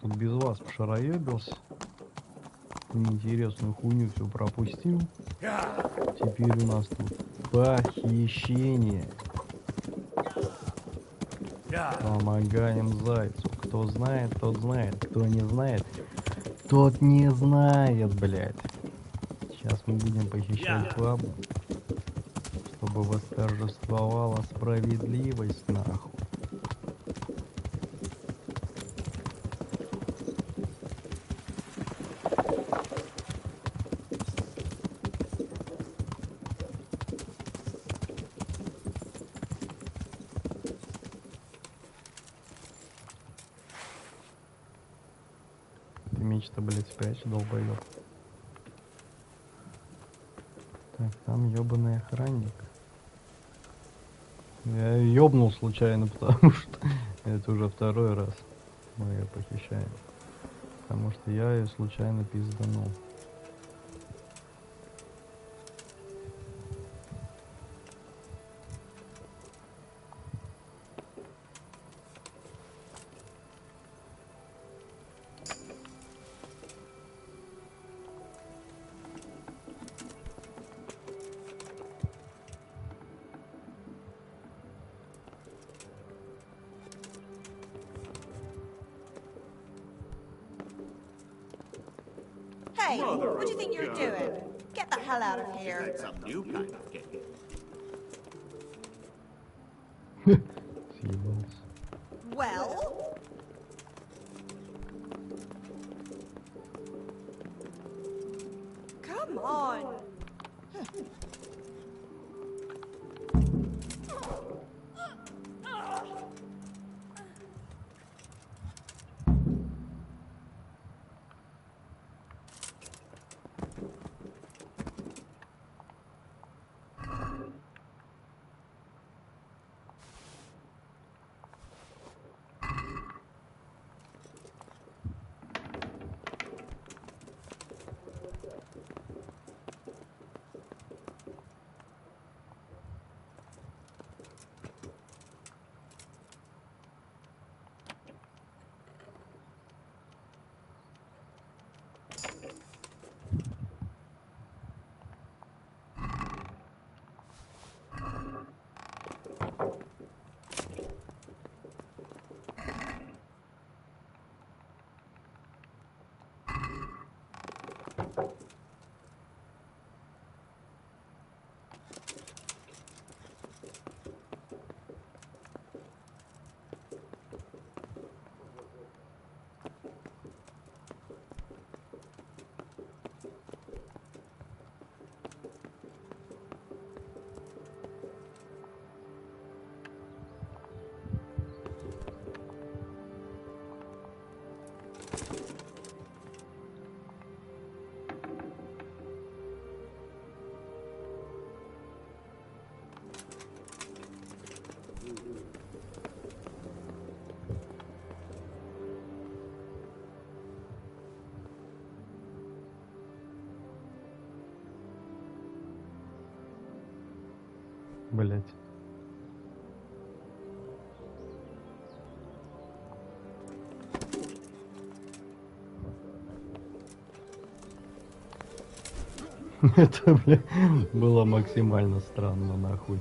тут без вас пошароебился. Неинтересную хуйню все пропустил. Теперь у нас тут похищение. Помогаем зайцу. Кто знает, тот знает. Кто не знает, тот не знает, блядь. Сейчас мы будем похищать бабу, чтобы восторжествовала справедливость, нахуй. Ты меч-то, блядь, спрячь, долбоёб. Так, там ёбаный охранник. Я ёбнул случайно, потому что это уже второй раз мы ее похищаем. Потому что я ее случайно пизданул. Hey, what do you think you're doing? Get the hell out of here. That's some new kind of game. Съебался. Well? Come on. Блять. Это, бля, было максимально странно, нахуй.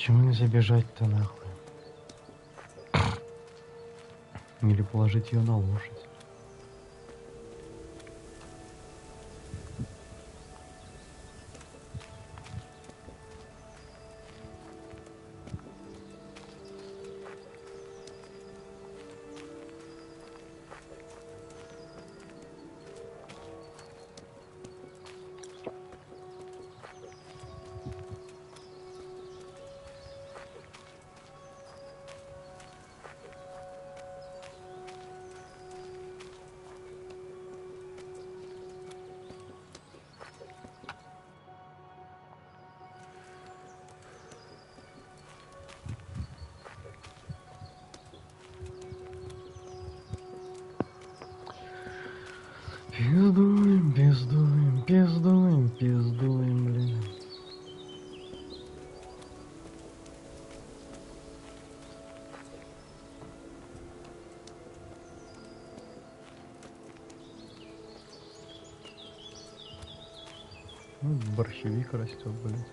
Почему нельзя бежать-то нахуй? Или положить ее на лошадь? Пиздуем, пиздуем, пиздуем, пиздуем, блин. Ну, борщевик растет, блин.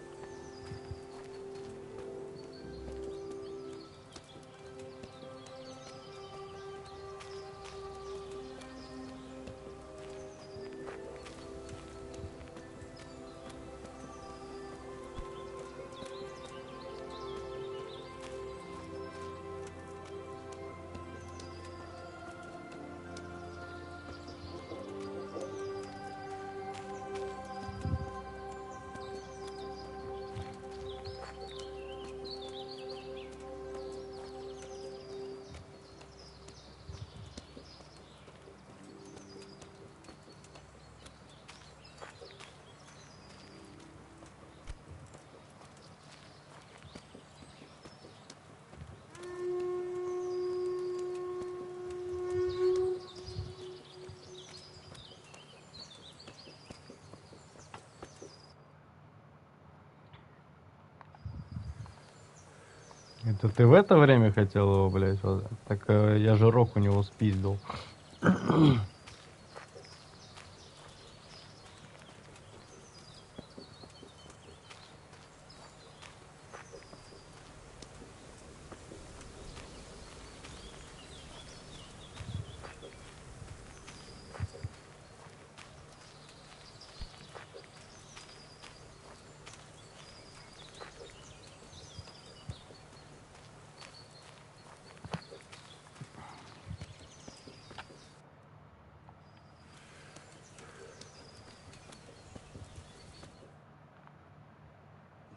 Это ты в это время хотел его, блядь? Вот? Так я же рог у него спиздил.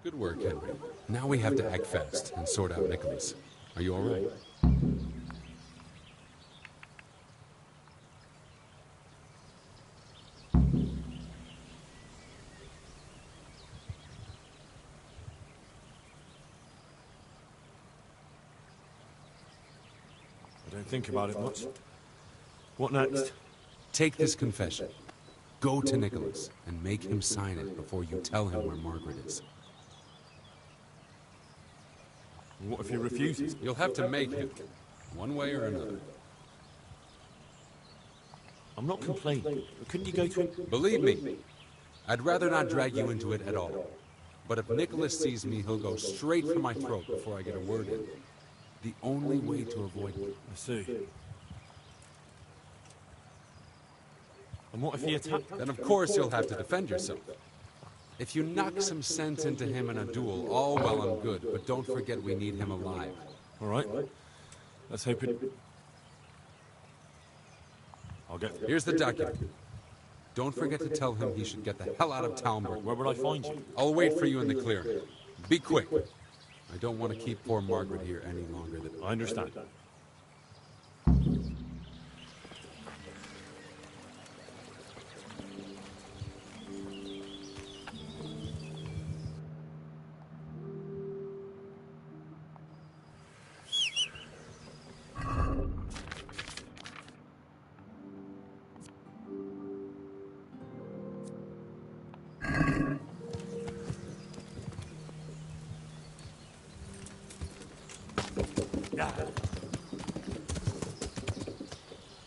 Good work, Henry. Now we have to act fast and sort out Nicholas. Are you all right? I don't think about it much. What next? Take this confession. Go to Nicholas and make him sign it before you tell him where Margaret is. What if he refuses? You'll have to make him, one way or another. I'm not complaining. Couldn't you go to him? Believe me, I'd rather not drag you into it at all. But if Nicholas sees me, he'll go straight for my throat before I get a word in. The only way to avoid it. I see. And what if he attacks? Then of course you'll have to defend yourself. If you knock some sense into him in a duel, all well and good, but don't forget we need him alive. All right. Let's hope it... I'll get... Here's the document. Don't forget to tell him he should get the hell out of Talmberg. Where would I find you? I'll wait for you in the clearing. Be quick. I don't want to keep poor Margaret here any longer than... I understand.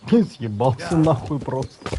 Съебался нахуй просто.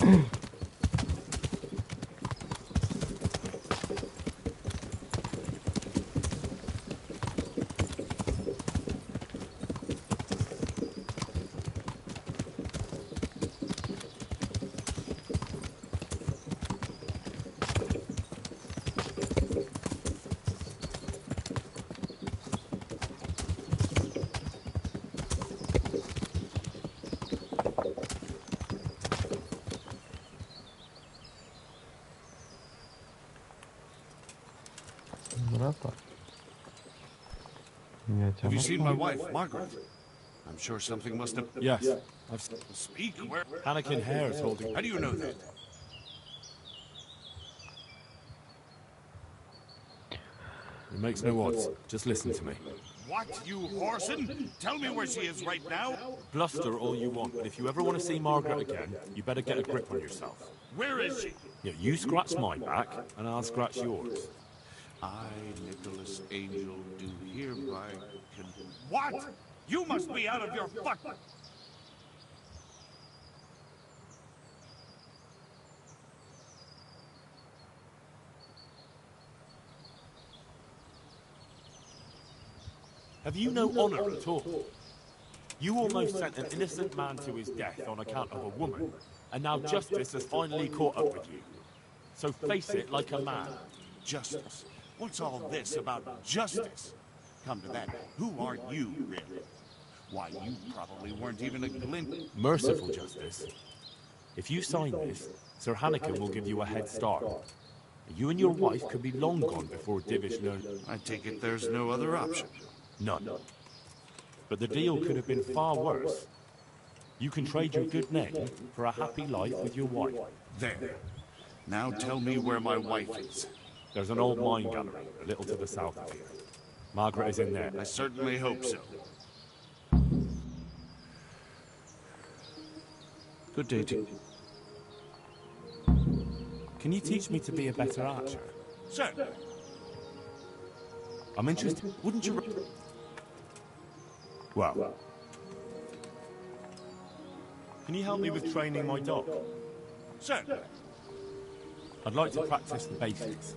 кстати. Have you Ну, seen my wife, Margaret? I'm sure something must have... Yes. Speak where... Anakin Hare is holding... How do you know that? It makes no odds. Just listen to me. What, you whoreson? Tell me where she is right now. Bluster all you want, but if you ever want to see Margaret again, you better get a grip on yourself. Where is she? Yeah, you scratch my back, and I'll scratch yours. I, Nicholas Angel, do hereby What? You must be out of your fuck... Have you no honor at all? You almost sent an innocent man to his death on account of a woman, and now justice has finally caught up with you. So face it like a man. Justice? What's all this about justice? Come to that, who are you, really? Why, you probably weren't even a glimpse... Merciful justice. If you sign this, Sir Hannikin will give you a head start. You and your wife could be long gone before Divish learns... I take it there's no other option. None. But the deal could have been far worse. You can trade your good name for a happy life with your wife. There. Now tell me where my wife is. There's an old mine gallery, a little to the south of here. Margaret is in there. I certainly hope so. Good day to you. Can you teach me to be a better archer? Sir. I'm interested. Wouldn't you... Well. Can you help me with training my dog? Sir. I'd like to practice the basics.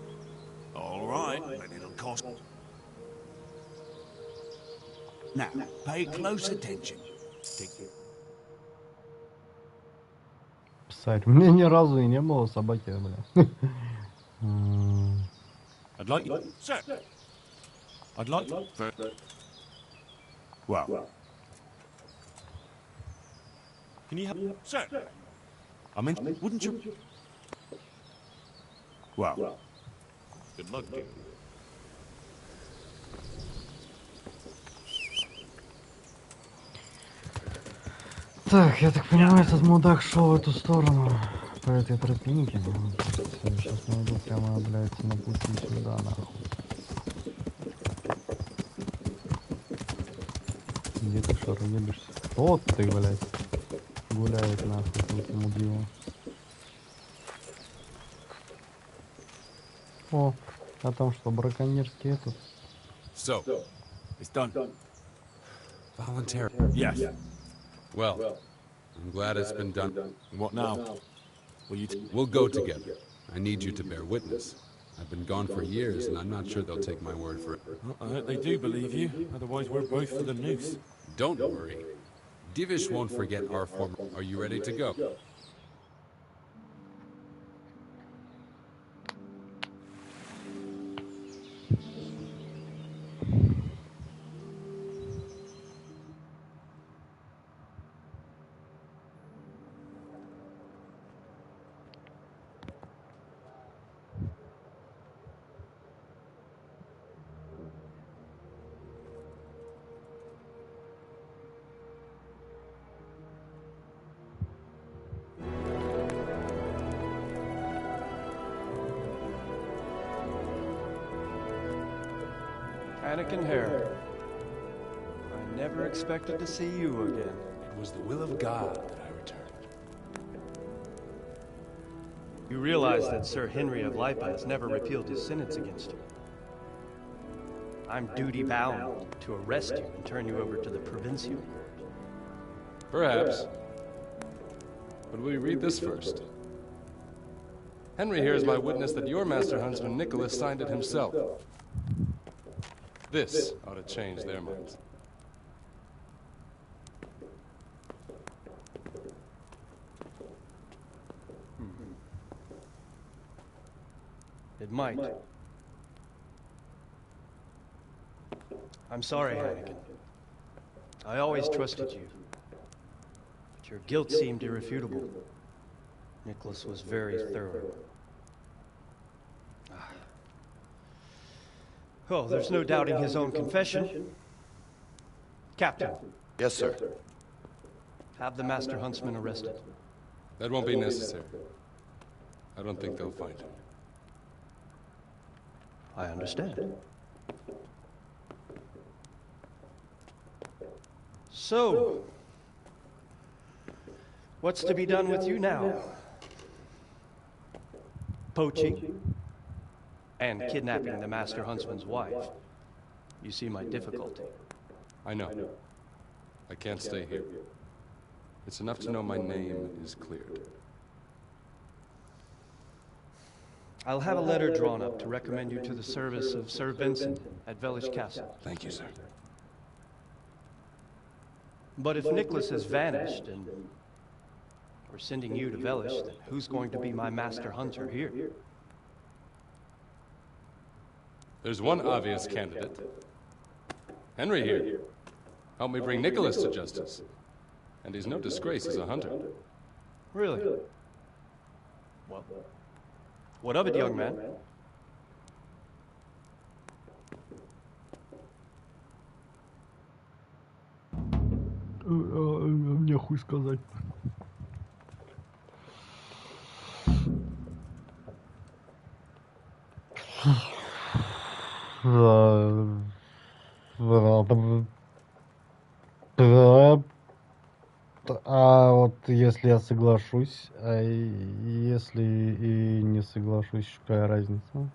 All right, but it'll cost... Now, pay close attention. Писать. У меня ни разу и не было собаки, бля. I'd like you... Sir. I'd like... Well. Can you help... Sir. I'm in... Wouldn't you... Well. Good luck to you. Так, я так понимаю, этот мудак шел в эту сторону, по этой тропинке. Сейчас найду прямо, блядь, на пути сюда, нахуй. Где ты, что, разъебишься? Вот ты, блядь, гуляет, нахуй, тут мудило. О, а там что, браконьерский этот? So, It's done. voluntary. Yes. Well, I'm glad it's been done. What now? Will you... We'll go together. I need you to bear witness. I've been gone for years, and I'm not sure they'll take my word for it. Well, I hope they do believe you. Otherwise, we're both for the noose. Don't worry. Divish won't forget our former... Are you ready to go? Anakin Hare. I never expected to see you again. It was the will of God that I returned. You realize that Sir Henry of Lipa has never repealed his sentence against you. I'm duty-bound to arrest you and turn you over to the Provincial Court. Perhaps. But will you read this first? Henry here is my witness that your master huntsman Nicholas signed it himself. This ought to change their minds. It might. I'm sorry, Anakin. I always trusted you. But your guilt seemed irrefutable. Nicholas was very thorough. Oh, there's no doubting his own confession. Captain, Yes, sir. have the Master Huntsman arrested. That won't be necessary. I don't think they'll find him. I understand. So, what's to be done with you now? Poaching and kidnapping the Master Huntsman's wife. You see my difficulty. I know. I can't stay here. It's enough to know my name is cleared. I'll have a letter drawn up to recommend you to the service of Sir Vincent at Vellish Castle. Thank you, sir. But if Nicholas has vanished and we're sending you to Vellish, then who's going to be my master hunter here? There's one obvious candidate. Henry here. Help me bring Nicholas to justice. And he's no disgrace as a hunter. Really? Well, what of it, young man? Мне хуй сказать. А вот если я соглашусь, а если и не соглашусь, какая разница?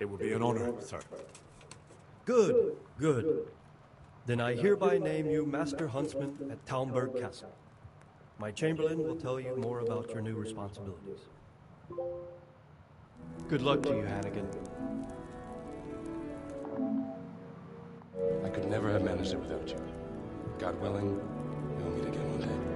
It would be an honor, sir. Good, good. Then I hereby name you Master Huntsman at Talmberg Castle. My Chamberlain will tell you more about your new responsibilities. Good luck to you, Hannigan. I could never have managed it without you. God willing, we'll meet again one day.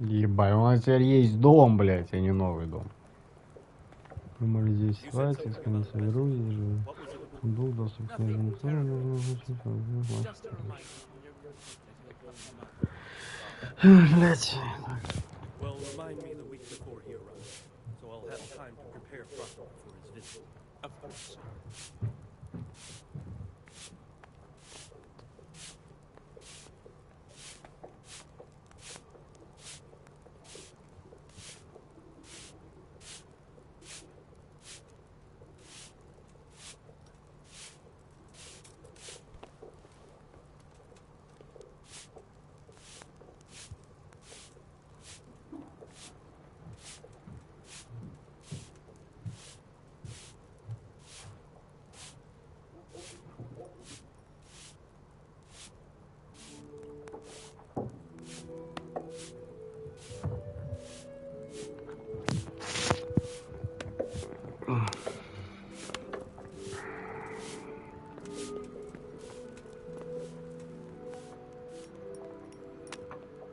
Ебать, у нас теперь есть дом, блядь, а не новый дом. Вы можете здесь спать, если не соберу, здесь же. Был доступ к снежному фону, нужно изучить. Блядь. Well, remind me the week before he arrives, so I'll have time to prepare properly for his visit. Of course.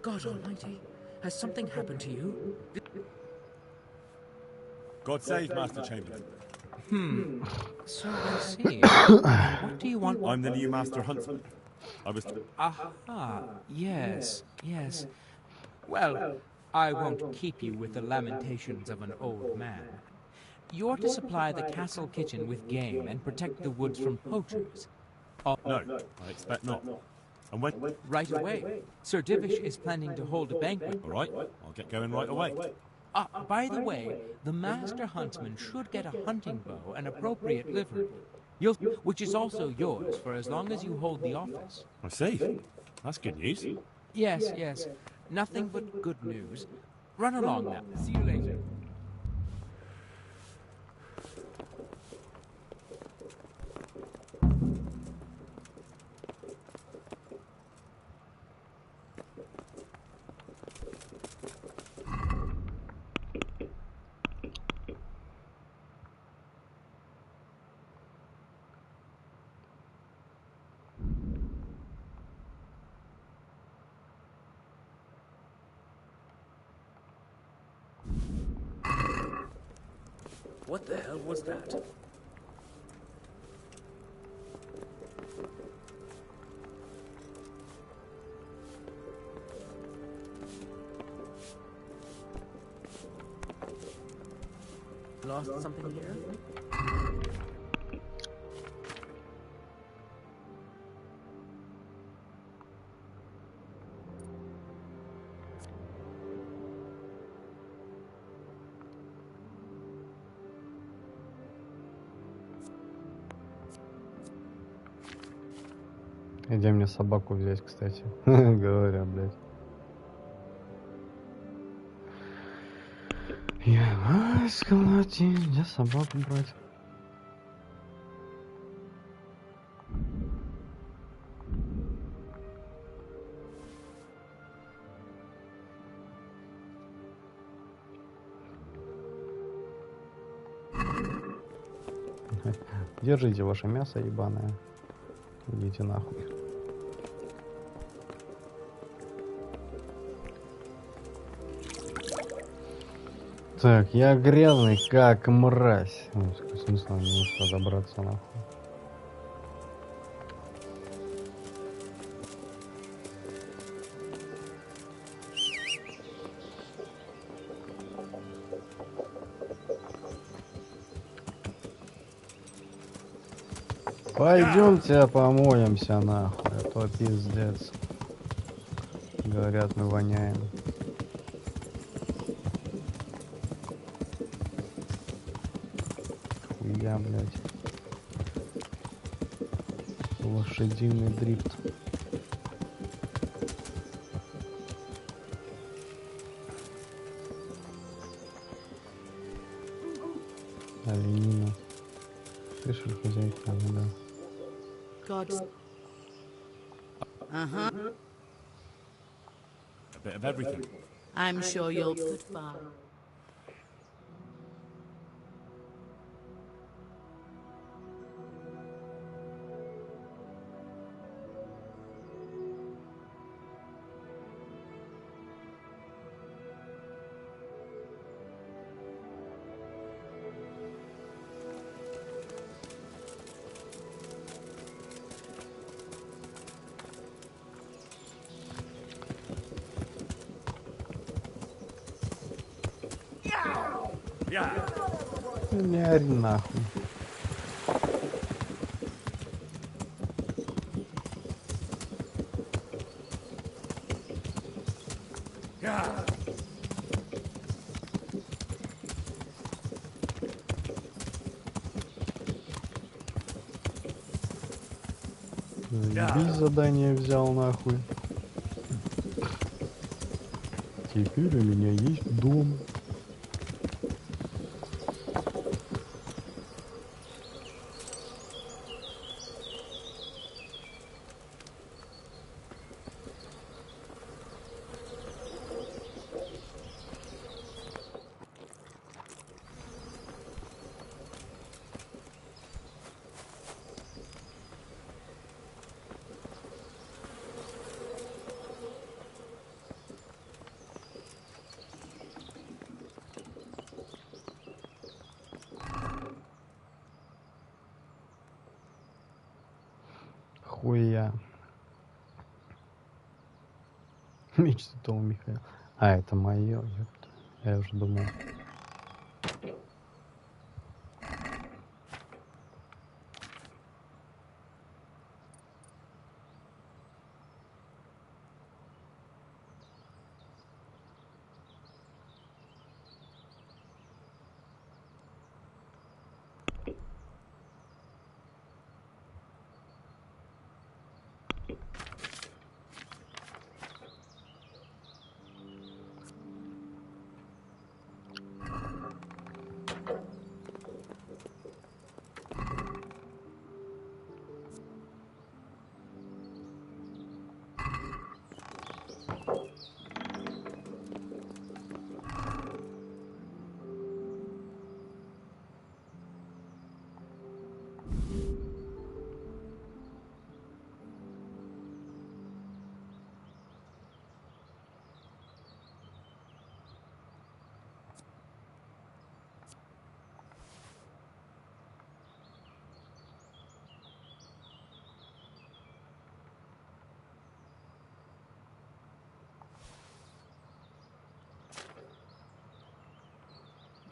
God Almighty, has something happened to you? God save Master Chamberlain. So I see. And what do you want? I'm the new Master Huntsman. I was... Aha, yes, yes. Well, I won't keep you with the lamentations of an old man. You're to supply the castle kitchen with game and protect the woods from poachers. No, I expect not. And when... Right away. Sir Divish is planning to hold a banquet. All right, I'll get going right away. By the way, the Master Huntsman should get a hunting bow and appropriate livery, which is also yours for as long as you hold the office. I see. That's good news. Yes, yes. Nothing but good news. Run along now. See you later. What the hell was that? Lost something here? Где мне собаку взять, кстати? Говоря, блядь. Я искал, где собаку брать? Держите ваше мясо ебаное. Идите нахуй. Так, я грязный, как мразь. Ну, смысл немножко забраться нахуй. Пойдемте помоемся нахуй, а то пиздец. Говорят, мы воняем. Хуя, блядь. Лошадиный дрифт. Оленина. Слышишь, хозяйка, да. God's. Uh-huh. A bit of everything. I'm sure you'll goodbye. Не ори нахуй. Заебись, задание взял нахуй. Теперь у меня есть дом. Хуя. Меч Святого Михаила. А, это мое, ёпта. Я уже думал.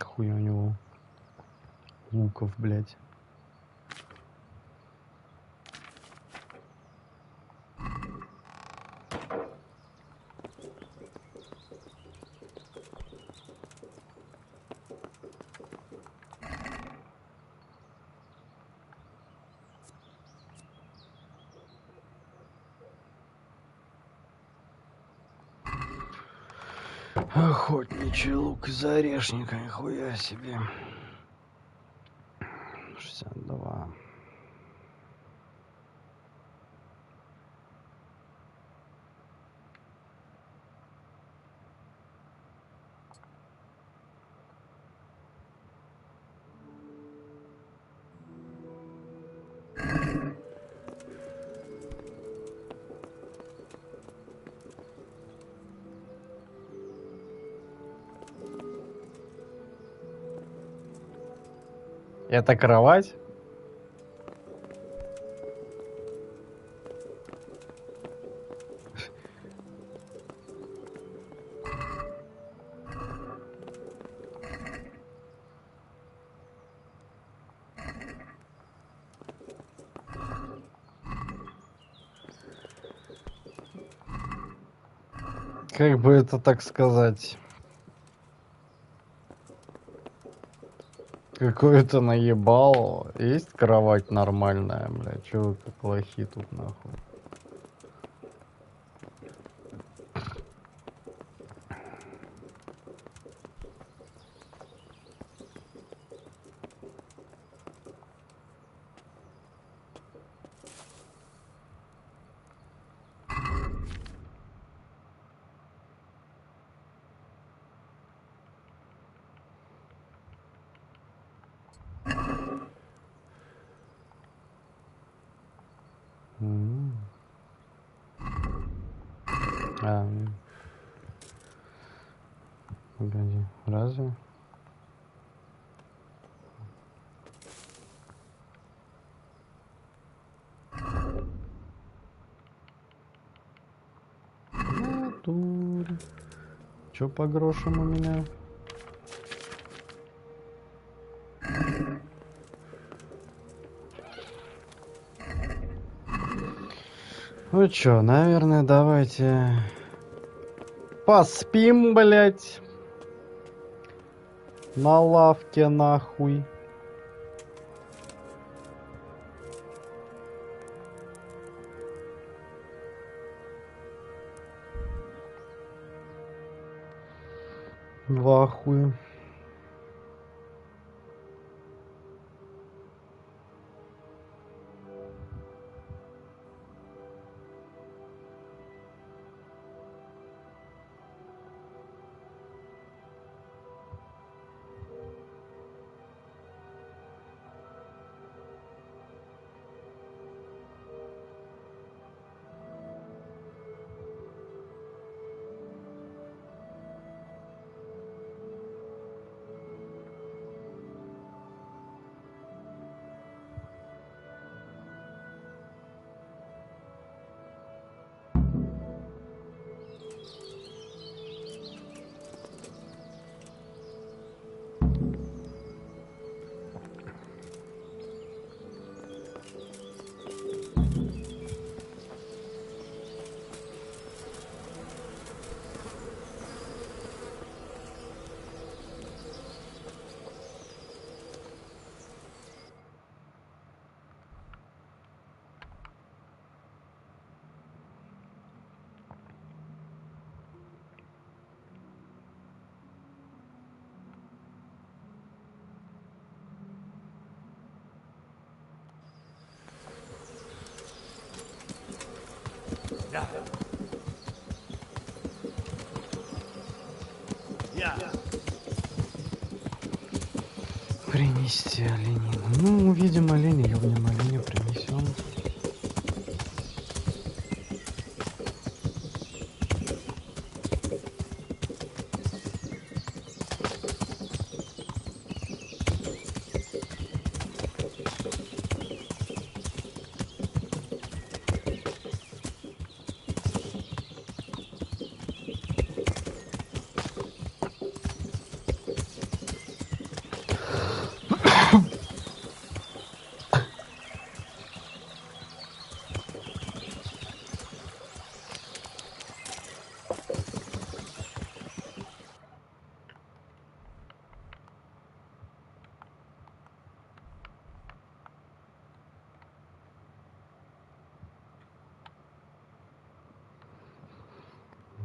Хуя у него луков, блядь. Охотничий лук из орешника, нихуя себе. 62. Это кровать? Как бы это так сказать? Какой-то наебал. Есть кровать нормальная, блядь. Чё вы как лохи тут нахуй? Погоди, разве? Чё по грошам у меня? Ну чё, наверное, давайте поспим, блять, на лавке нахуй. В ахуе. Принести оленину. Ну, увидим оленя, ёбнем оленя, принесем.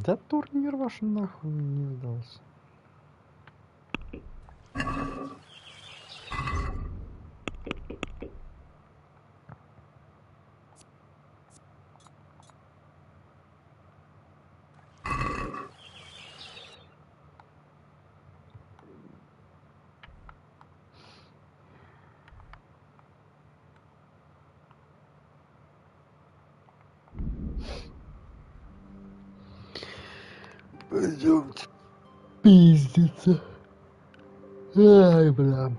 Да турнир ваш нахуй не сдался. Пойдемте пиздиться. Ай, бля.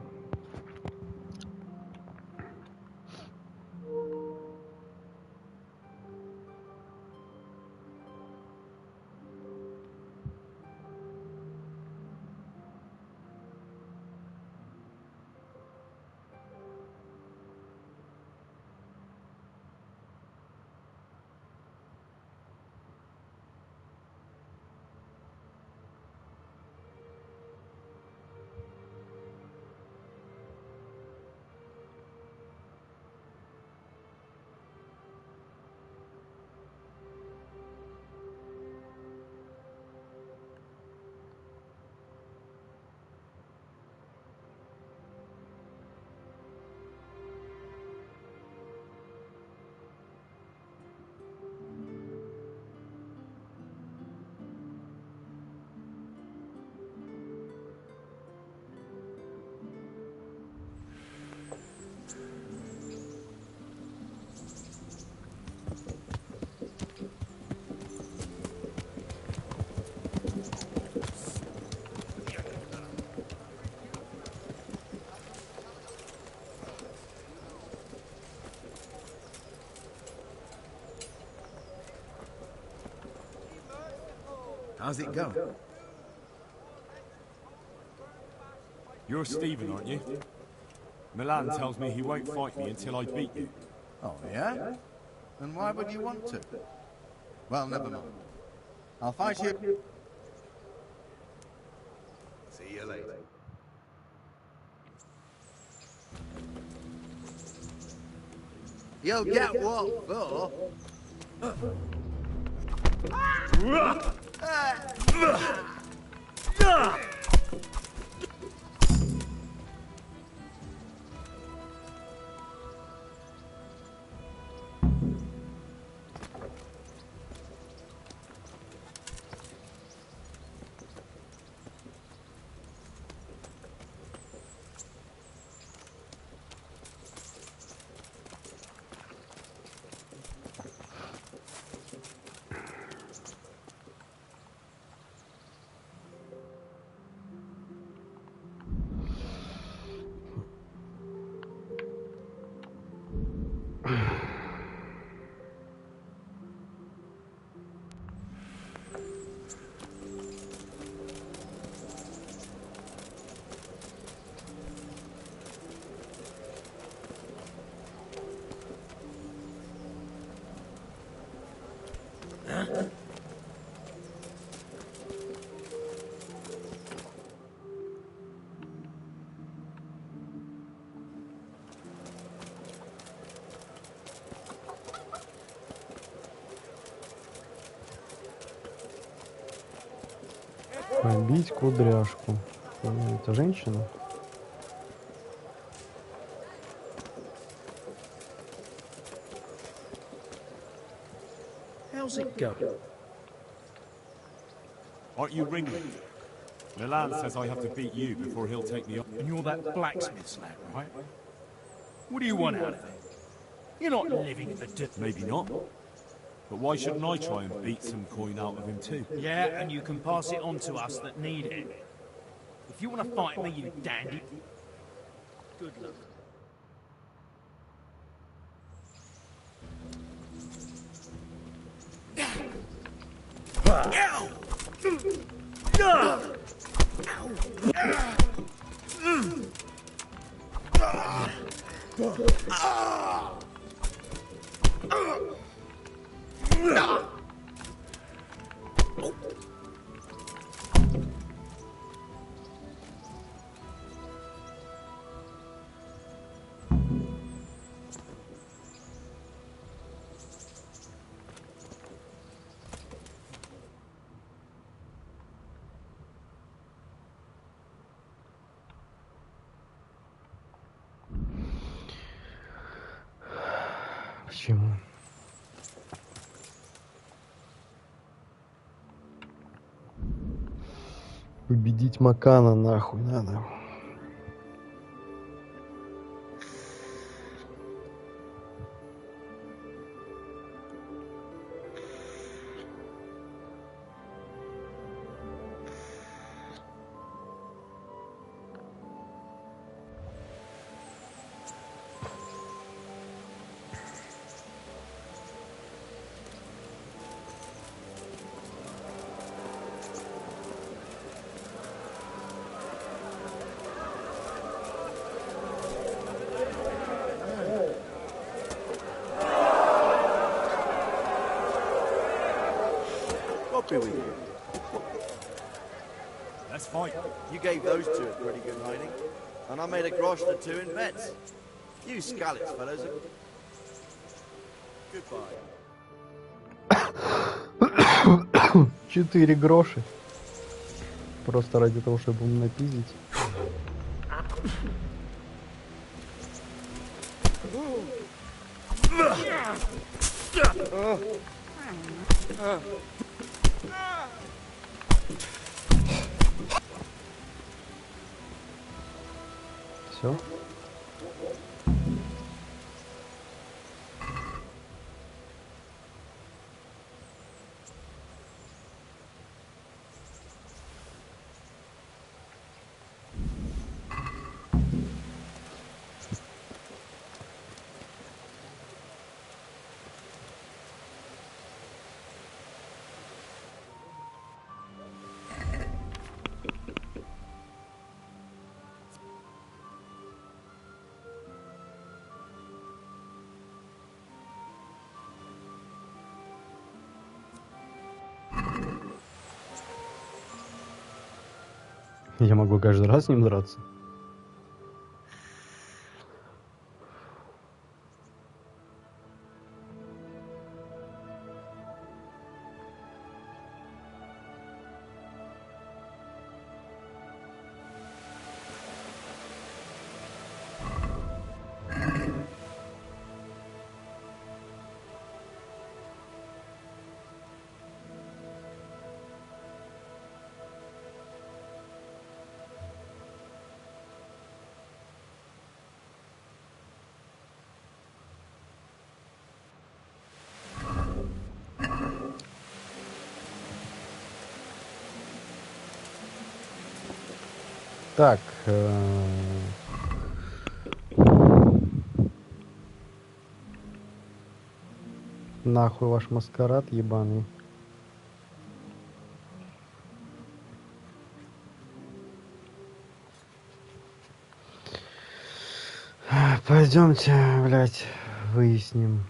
How's it going? You're Stephen, aren't you? Milan tells me he won't fight me until I beat you. Oh, yeah? And why would you want to? Well, never mind. I'll fight you. See you later. You'll get what for? Побить кудряшку. Это женщина? How's it going? Aren't you ringing? Milan says I have to beat you before he'll take me up. And you're that blacksmith's lad, right? What do you want out of it? You're not living in the Maybe not. But why shouldn't I try and beat some coin out of him too? Yeah, and you can pass it on to us that need it. If you want to fight me, you dandy. Good luck. Почему? Победить Макана нахуй надо. With you. Let's fight. You gave those two a pretty good hiding, and I made a grosh or two in bets. You scallops, fellas. Goodbye. 4 гроши. Просто ради того, чтобы ему напиздить. Все. Я могу каждый раз с ним драться. Так. Нахуй ваш маскарад ебаный. Пойдемте, блядь, выясним.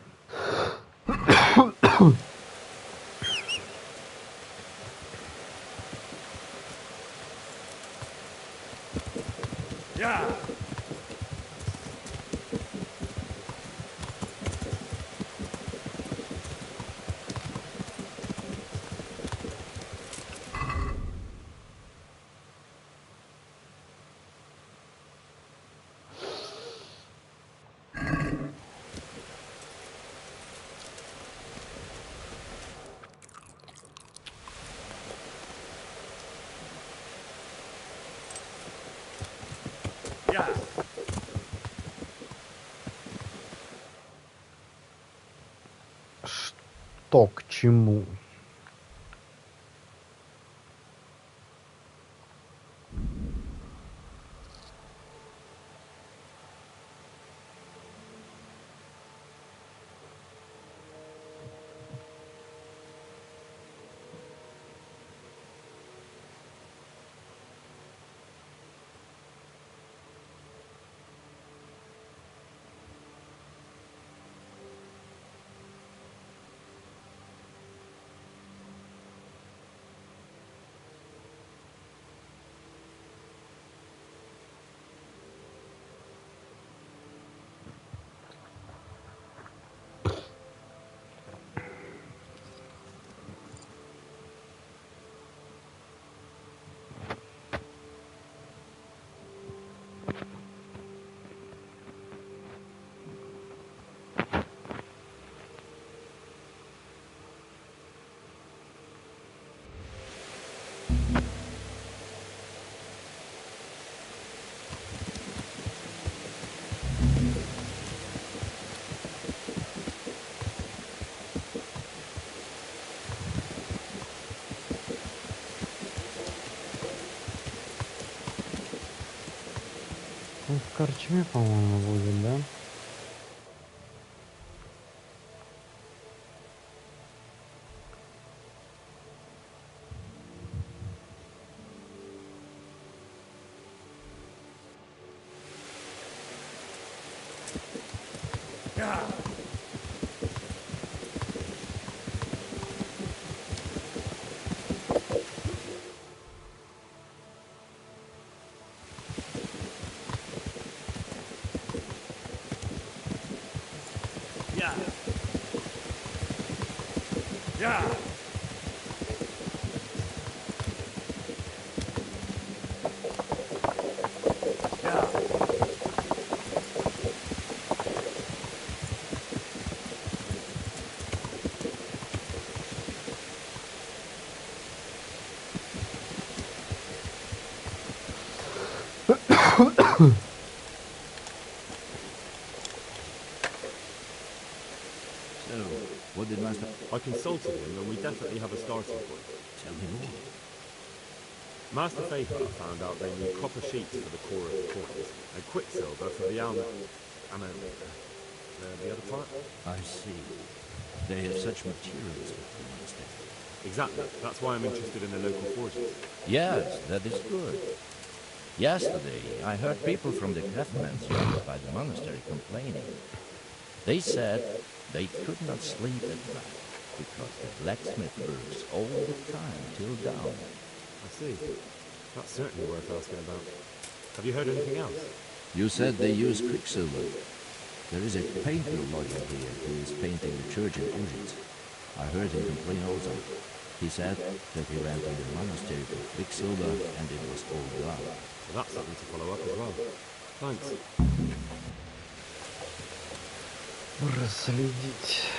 Что к чему? Он в корчме, по-моему, будет, да? What did Master... I consulted him and we definitely have a starting point. Tell me more. Master Faithful found out they need copper sheets for the core of the coins, and quicksilver for the the other part? I see. They have such materials with the monastery. Exactly. That's why I'm interested in the local forges. Yes, that is good. Yesterday, I heard people from the craftsmen's yard by the monastery complaining. They said they could not sleep at night because the blacksmith works all the time till dawn. I see. That's certainly worth asking about. Have you heard anything else? You said they use quicksilver. There is a painter lodging here who is painting the church in Ujit. I heard him complain also. He said that he ran to the monastery for quicksilver and it was all gone. Well, that's something to follow up as well. Thanks. Расследить.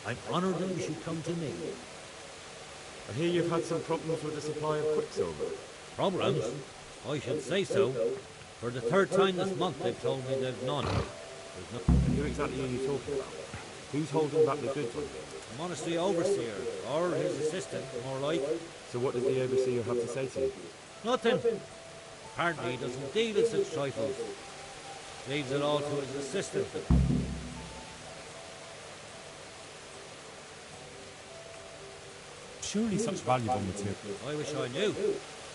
I'm honored that you should come to me. I hear you've had some problems with the supply of quicksilver. Problems? I should say so. For the third time this month they've told me they've none. There's no... Who exactly are you talking about? Who's holding back the goods with you? The monastery overseer, or his assistant, more like. So what does the overseer have to say to you? Nothing. Apparently he doesn't deal with such trifles. Leaves it all to his assistant. Surely such valuable material. I wish I knew.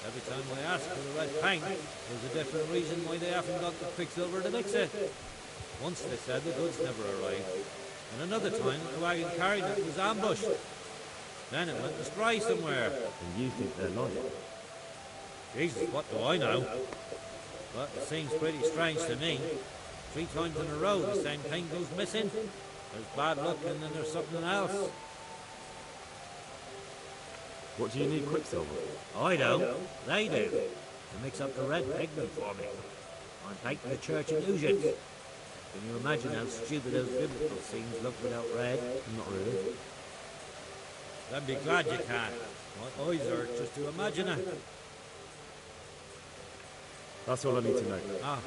Every time I ask for the red paint, there's a different reason why they haven't got the quicksilver to mix it. Once they said the goods never arrived, and another time the wagon carrying it was ambushed. Then it went astray somewhere. And you think they're lying? Jesus, what do I know? But it seems pretty strange to me. 3 times in a row the same thing goes missing. There's bad luck and then there's something else. What do you need quicksilver? I don't. They do. To mix up the red pigment for me. I'm painting the church in Ujit. Can you imagine how stupid those biblical scenes look without red? Not really. Then be glad you can. My eyes are just to imagine it. That's all I need to know. Ah.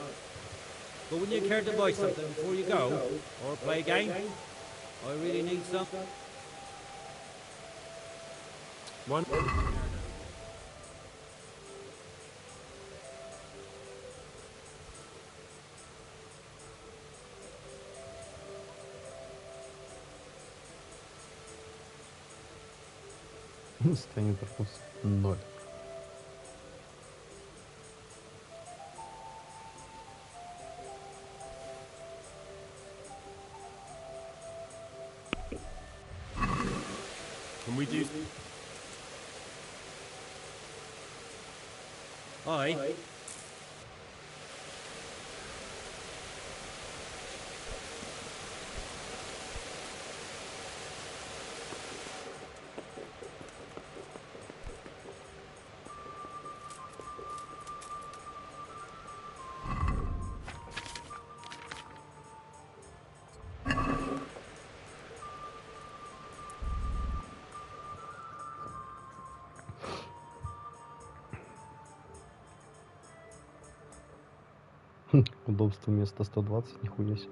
But wouldn't you care to buy something before you go? Or play a game? I really need something. One. Состояние вкус 0. Can we do... Aye. Удобство места 120, нихуя себе.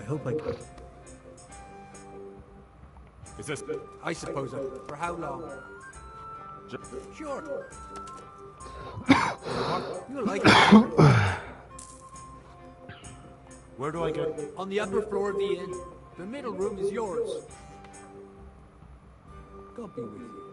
hope I can. Is this... I suppose so. For how long? Sure. You'll like it. Where do I go? On the upper floor of the inn. The middle room is yours. God be with you.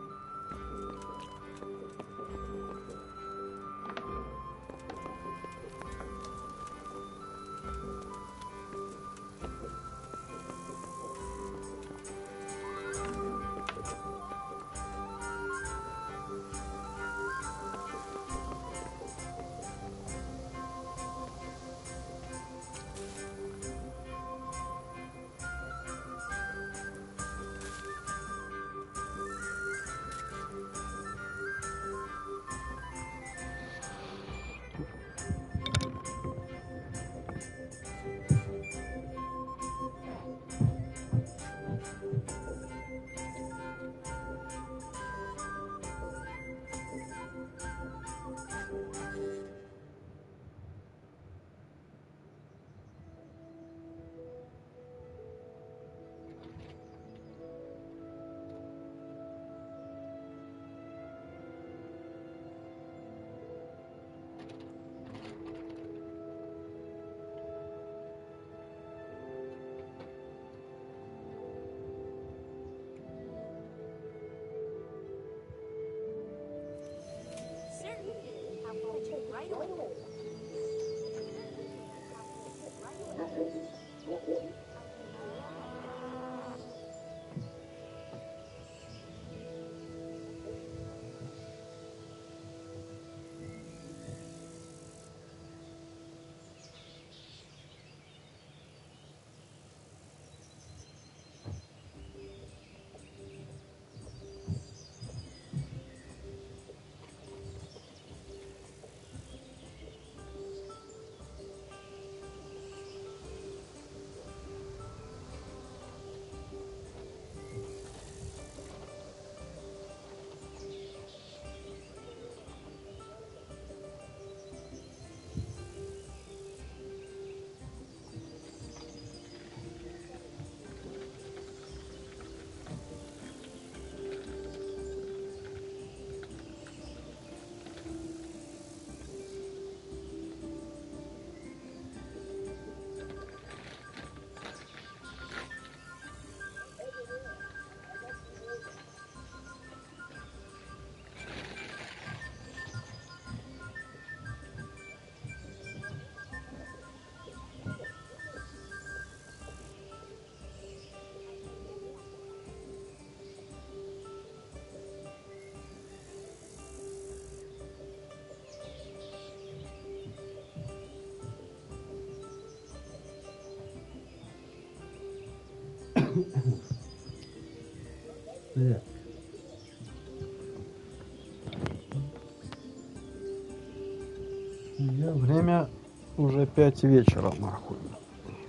Время уже 5 вечера, нахуй.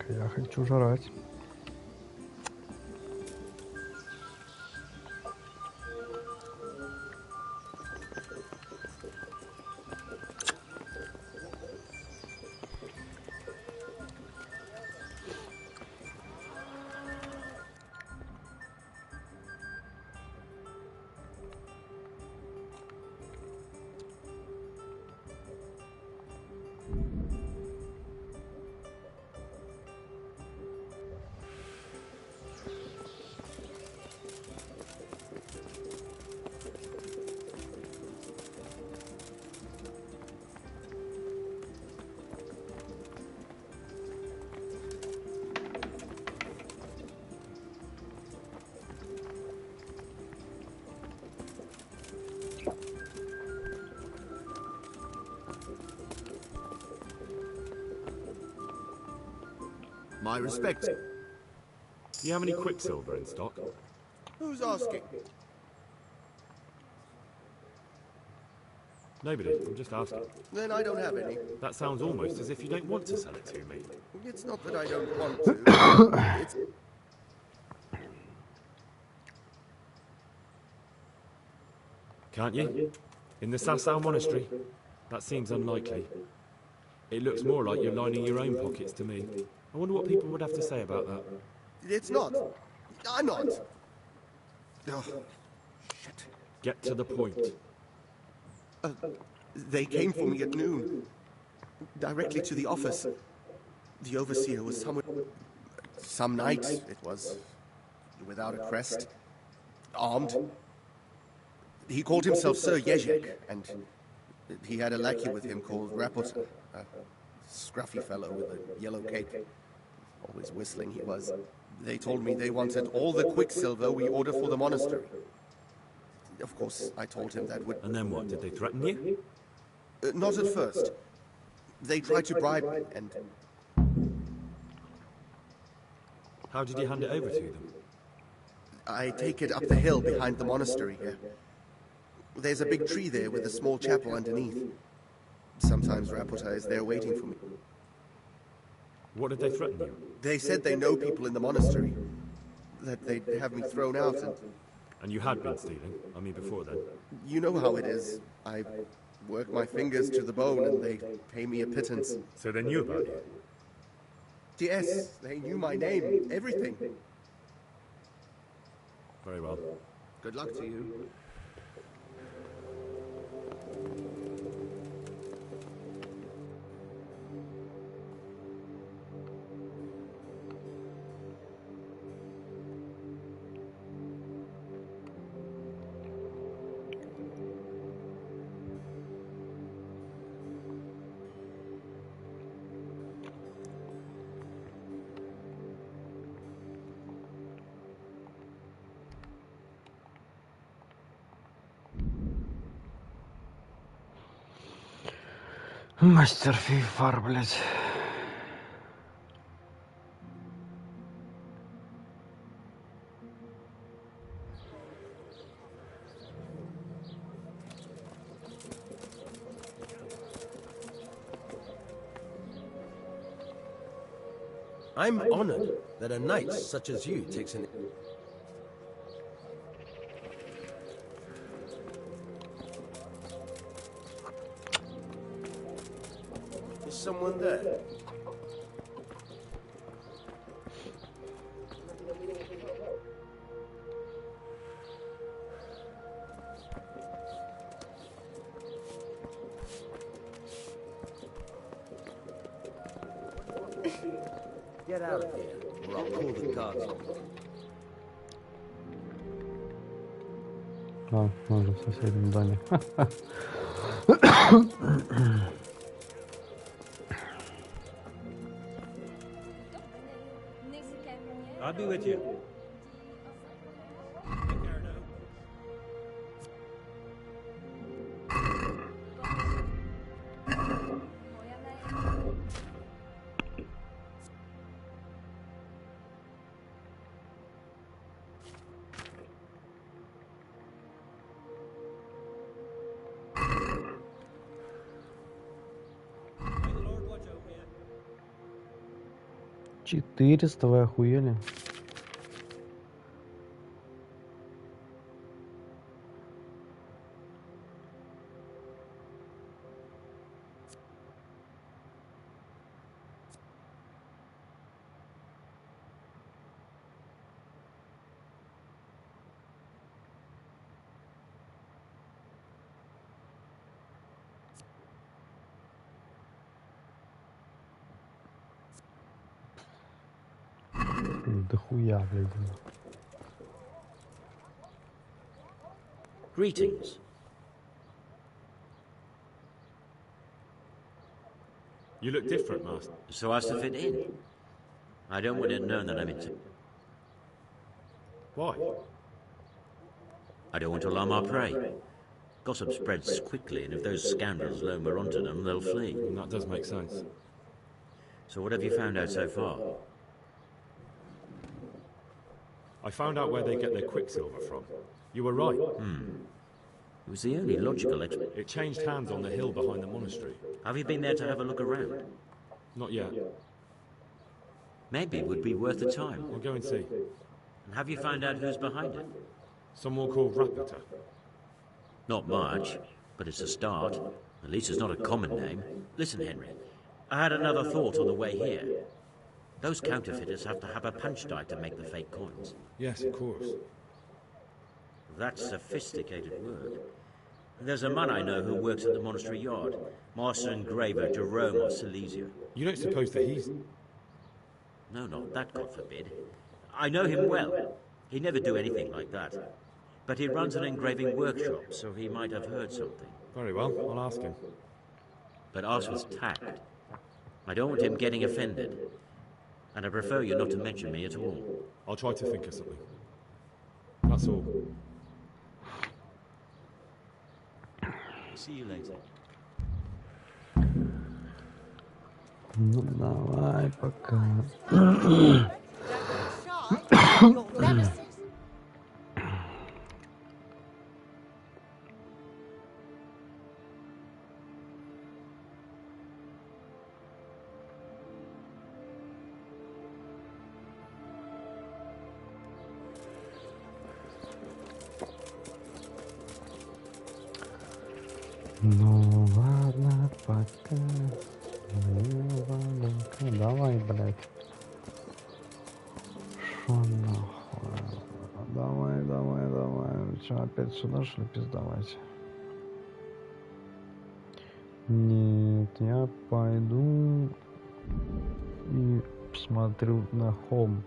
Я хочу жрать. My respects. Do you have any quicksilver in stock? Who's asking? Nobody. I'm just asking. Then I don't have any. That sounds almost as if you don't want to sell it to me. It's not that I don't want to. It's... Can't you? In the Sasau Monastery? That seems unlikely. It looks more like you're lining your own pockets to me. I wonder what people would have to say about that. It's not. I'm not. Oh, shit. Get to the point. They came for me at noon. Directly to the office. The overseer was somewhere... Some knight, it was. Without a crest. Armed. He called himself Sir Jezek, and he had a lackey with him called Rapota. A scruffy fellow with a yellow cape. Always whistling he was. They told me they wanted all the quicksilver we order for the monastery. Of course, I told him that would... And then what? Did they threaten you? Not at first. They tried to bribe me, and... How did you hand it over to them? I take it up the hill behind the monastery here. There's a big tree there with a small chapel underneath. Sometimes Rapota is there waiting for me. What did they threaten you? They said they know people in the monastery. That they'd have me thrown out and... And you had been stealing? I mean, before then? You know how it is. I work my fingers to the bone and they pay me a pittance. So they knew about you? Yes, they knew my name, everything. Very well. Good luck to you. Мастер фифар, блядь. I'm honored that a knight such as you takes an... Is someone there? Get out of here, or I'll call the guards on you. А, мы уже в соседнем доме. I'll be with you. Четыреста, вы охуели? Дохуя, блядь. Greetings. You look different, Master. So as to fit in. I don't want it known that I'm into... Why? I don't want to alarm our prey. Gossip spreads quickly, and if those scoundrels learn we're onto them, they'll flee. That does make sense. So what have you found out so far? I found out where they get their quicksilver from. You were right. It was the only logical explanation. It changed hands on the hill behind the monastery. Have you been there to have a look around? Not yet. Maybe it would be worth the time. We'll go and see. And have you found out who's behind it? Someone called Rapota. Not much, but it's a start. At least it's not a common name. Listen, Henry, I had another thought on the way here. Those counterfeiters have to have a punch die to make the fake coins. Yes, of course. That's sophisticated work. There's a man I know who works at the monastery yard, master engraver Jerome of Silesia. You don't suppose that he's... No, not that, God forbid. I know him well. He'd never do anything like that. But he runs an engraving workshop, so he might have heard something. Very well, I'll ask him. But ask with tact. I don't want him getting offended. And I prefer you not to mention me at all. I'll try to think of something. That's all. See you later. Ну давай пока. Ну ладно, пока. Ну ладно, давай, блядь. Шо нахуй? Давай, давай, давай. Че, опять сюда, что ли, пиздавать? Нет, я пойду и посмотрю на холм.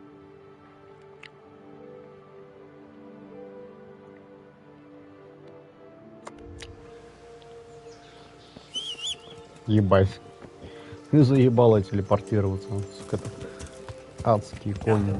Ебать. Ты заебало телепортироваться. Сука, это адские кони.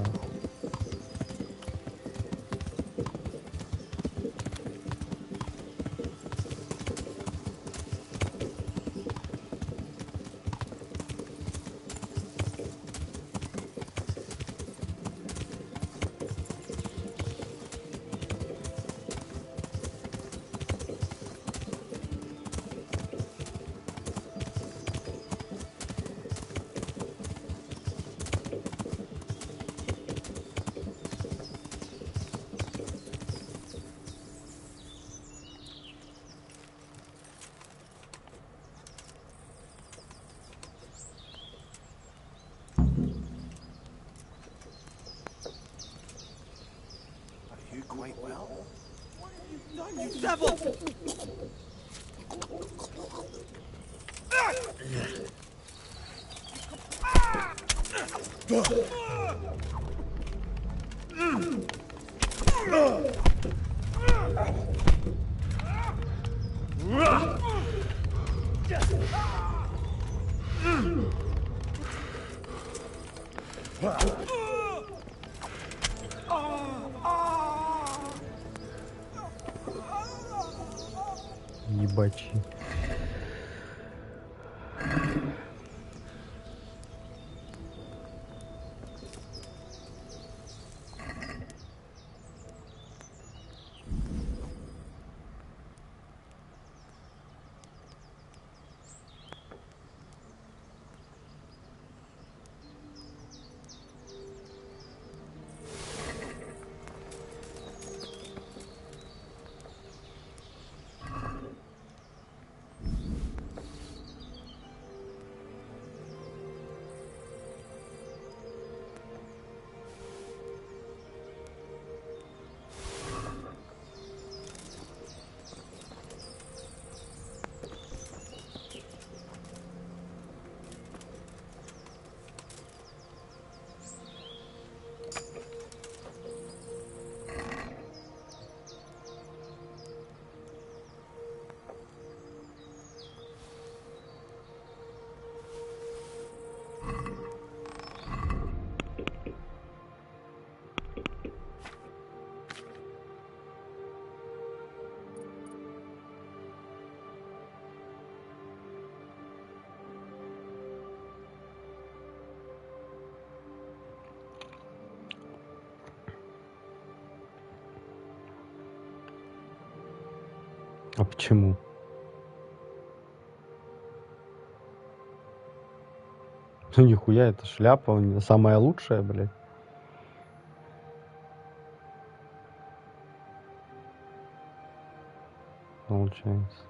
Quite well. What have you done, you devil? Ебачи. А почему? Ну нихуя, это шляпа самая лучшая, блядь. Получается.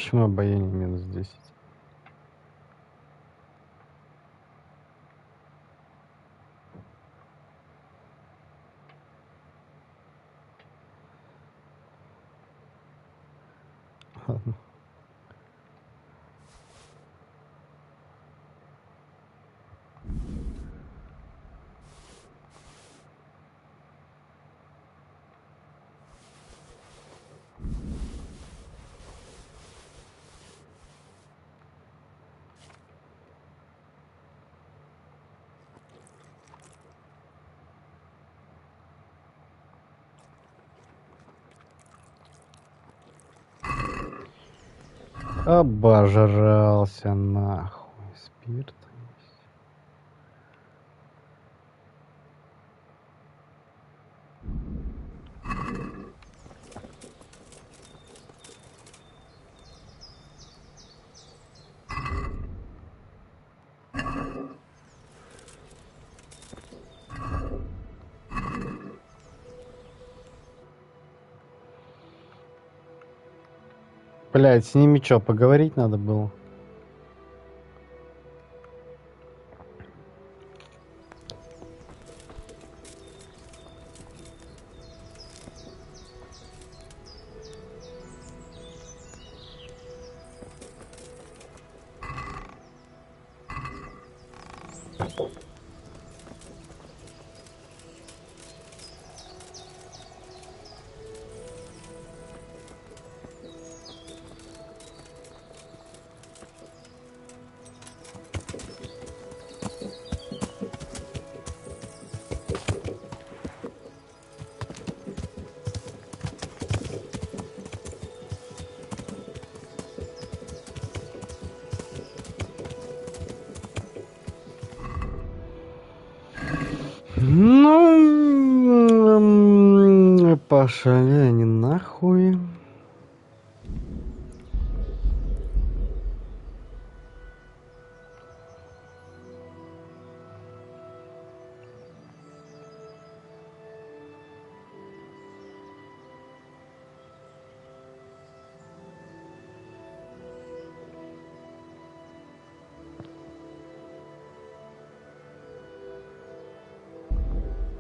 Почему обаяние минус 10? Ладно. Обожрался нахуй. Спирт. Блять, с ними что, поговорить надо было? Ну, пошли они нахуй.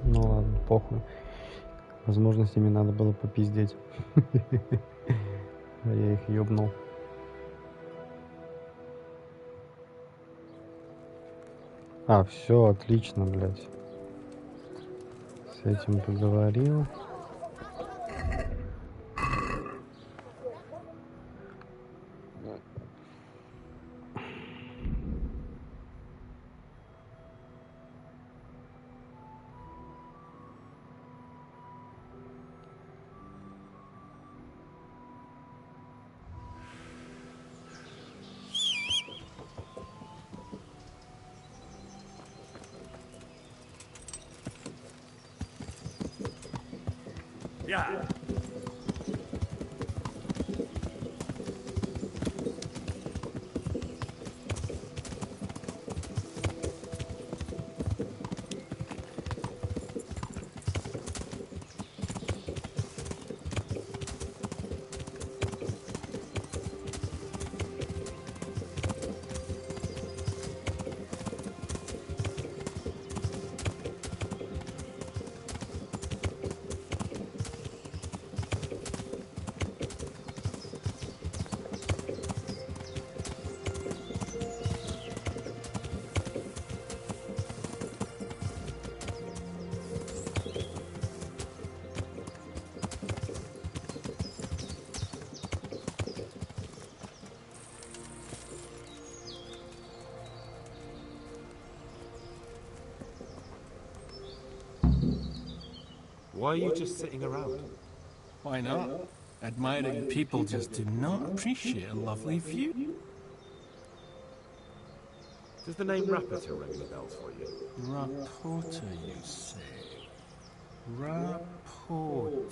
Ну ладно, похуй. Возможно, с ними надо было попиздеть. А я их ёбнул. А, все, отлично, блядь. С этим поговорил. Yeah. Why are you just sitting around? Why not? Admiring people just do not appreciate a lovely view. Does the name Rapporteur ring any bells for you? Rapporteur, you say? Rapporteur.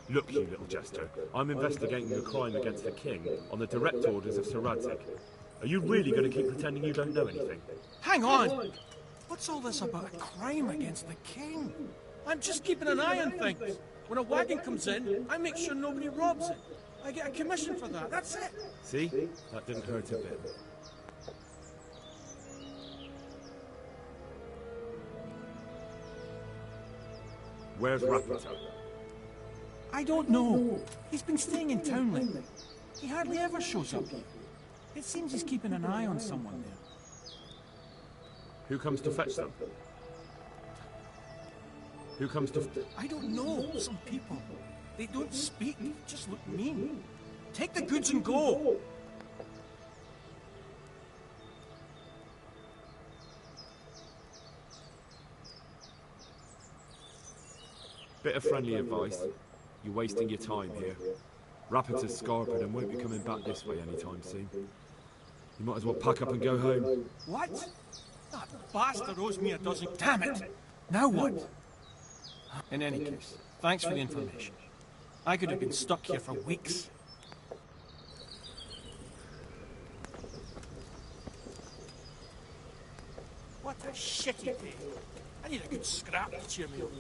Look, you little jester, I'm investigating a crime against the king on the direct orders of Sir Radzik. Are you really going to keep pretending you don't know anything? Hang on! What's all this about a crime against the king? I'm just keeping an eye on things. When a wagon comes in, I make sure nobody robs it. I get a commission for that, that's it. See? That didn't hurt a bit. Where's Rapito? I don't know. He's been staying in town lately. He hardly ever shows up here. It seems he's keeping an eye on someone there. Who comes to fetch them? Who comes to... I don't know. Some people. They don't speak, just look mean. Take the goods and go! Bit of friendly advice. You're wasting your time here. Rapito's scarpered and won't be coming back this way anytime soon. You might as well pack up and go home. What? That bastard owes me a dozen... Damn it! Now what? In any case, thanks for the information. I could have been stuck here for weeks. What a shitty day. I need a good scrap to cheer me up.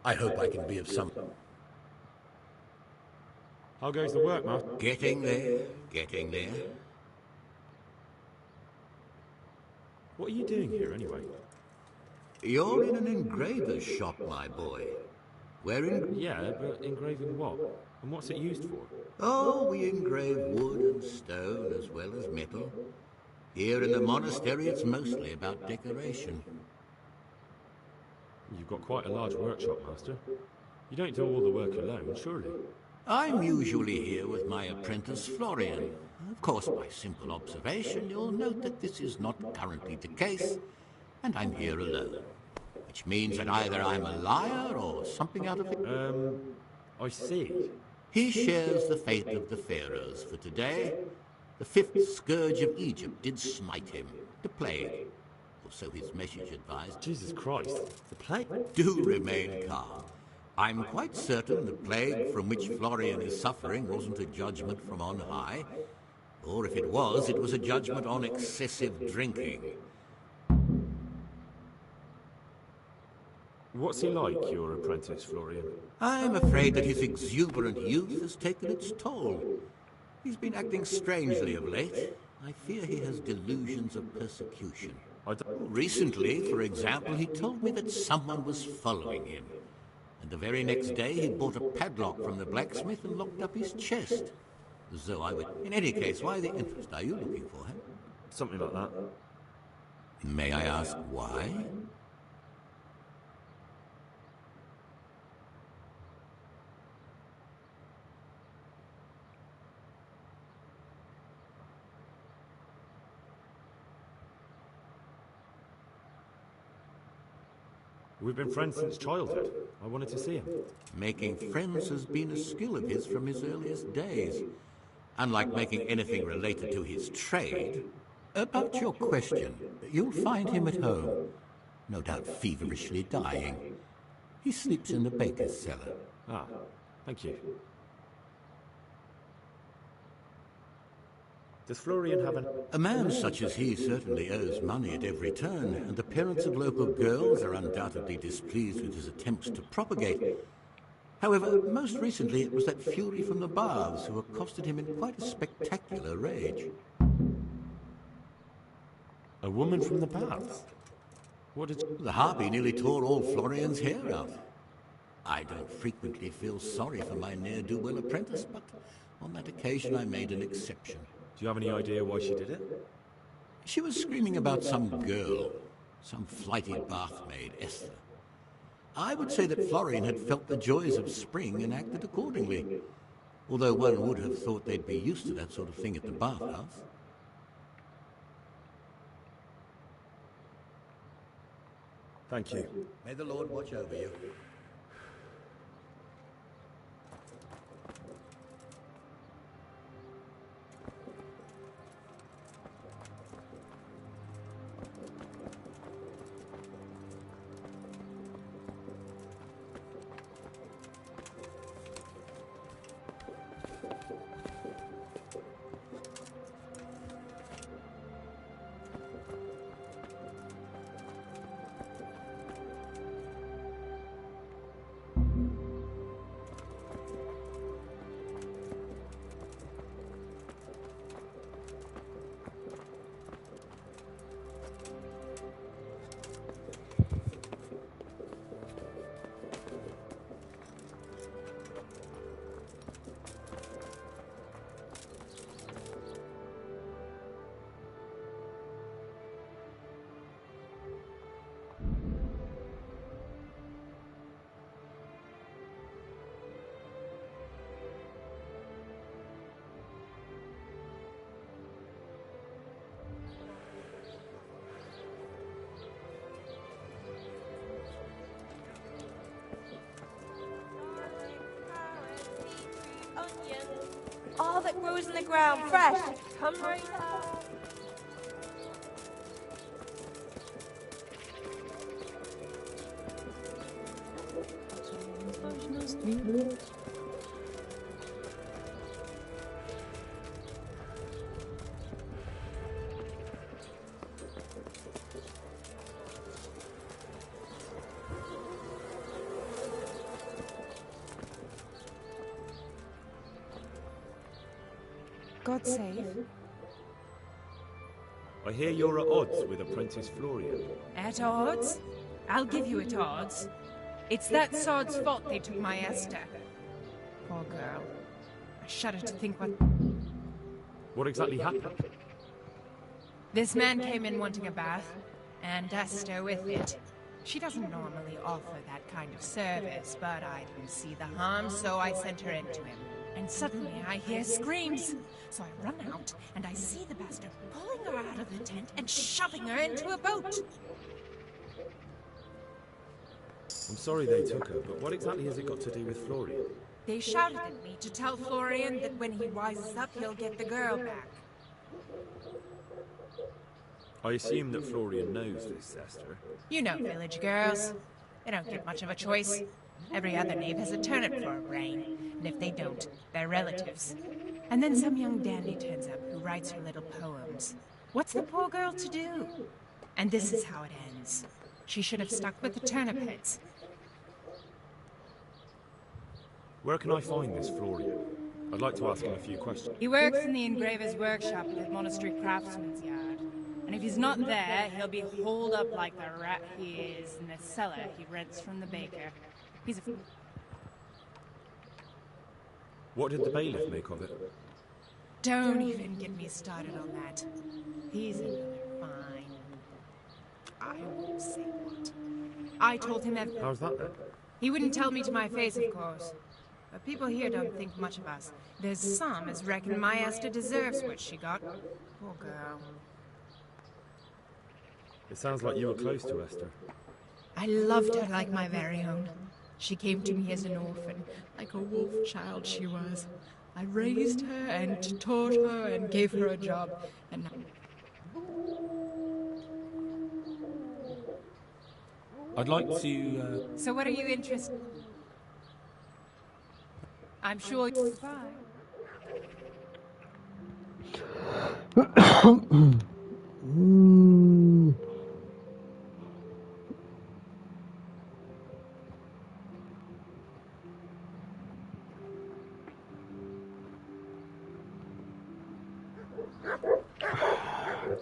I hope I can be of some... How goes the work, Master? Getting there, getting there. What are you doing here, anyway? You're in an engraver's shop, my boy. We're Yeah, but engraving what? And what's it used for? Oh, we engrave wood and stone as well as metal. Here in the monastery, it's mostly about decoration. You've got quite a large workshop, Master. You don't do all the work alone, surely? I'm usually here with my apprentice, Florian. Of course, by simple observation, you'll note that this is not currently the case, and I'm here alone. Which means that either I'm a liar or something out of it. I see. He shares the fate of the pharaohs for today. The fifth scourge of Egypt did smite him, the plague. Or so his message advised. Jesus Christ, the plague? Do remain calm. I'm quite certain the plague from which Florian is suffering wasn't a judgment from on high. Or if it was a judgment on excessive drinking. What's he like, your apprentice, Florian? I'm afraid that his exuberant youth has taken its toll. He's been acting strangely of late. I fear he has delusions of persecution. Recently, for example, he told me that someone was following him. And the very next day he bought a padlock from the blacksmith and locked up his chest. As though I would... In any case, why the interest? Are you looking for him? Something like that. May I ask why? We've been friends since childhood. I wanted to see him. Making friends has been a skill of his from his earliest days. Unlike making anything related to his trade. About your question, you'll find him at home. No doubt feverishly dying. He sleeps in the baker's cellar. Ah, thank you. Does Florian have an... A man such as he certainly owes money at every turn, and the parents of local girls are undoubtedly displeased with his attempts to propagate. However, most recently it was that fury from the baths who accosted him in quite a spectacular rage. A woman from the baths? What did... The harpy nearly tore all Florian's hair out. I don't frequently feel sorry for my ne'er-do-well apprentice, but on that occasion I made an exception. Do you have any idea why she did it? She was screaming about some girl, some flighty bath maid, Esther. I would say that Florian had felt the joys of spring and acted accordingly, although one would have thought they'd be used to that sort of thing at the bathhouse. Thank you. May the Lord watch over you. All that grows in the ground, fresh. Come right up. God save. I hear you're at odds with Apprentice Florian. At odds? I'll give you at odds. It's that sod's fault they took my Esther. Poor girl. I shudder to think what... What exactly happened? This man came in wanting a bath, and Esther with it. She doesn't normally offer that kind of service, but I didn't see the harm, so I sent her in to him. And suddenly I hear screams. So I run out, and I see the bastard pulling her out of the tent and shoving her into a boat. I'm sorry they took her, but what exactly has it got to do with Florian? They shouted at me to tell Florian that when he rises up, he'll get the girl back. I assume that Florian knows this, Esther. You know village girls. They don't get much of a choice. Every other knave has a turnip for a brain, and if they don't, they're relatives. And then some young dandy turns up who writes her little poems. What's the poor girl to do? And this is how it ends. She should have stuck with the turnip heads. Where can I find this Florian? I'd like to ask him a few questions. He works in the engraver's workshop at the monastery craftsman's yard. And if he's not there, he'll be holed up like the rat he is in the cellar he rents from the baker. He's a... What did the bailiff make of it? Don't even get me started on that. He's another fine. I won't say what. I told him everything. How's that then? He wouldn't tell me to my face, of course. But people here don't think much of us. There's some as reckon my Esther deserves what she got. Poor girl. It sounds like you were close to Esther. I loved her like my very own. She came to me as an orphan, like a wolf child she was. I raised her and taught her and gave her a job, and I'd like to, So what are you interested? I'm sure you're fine.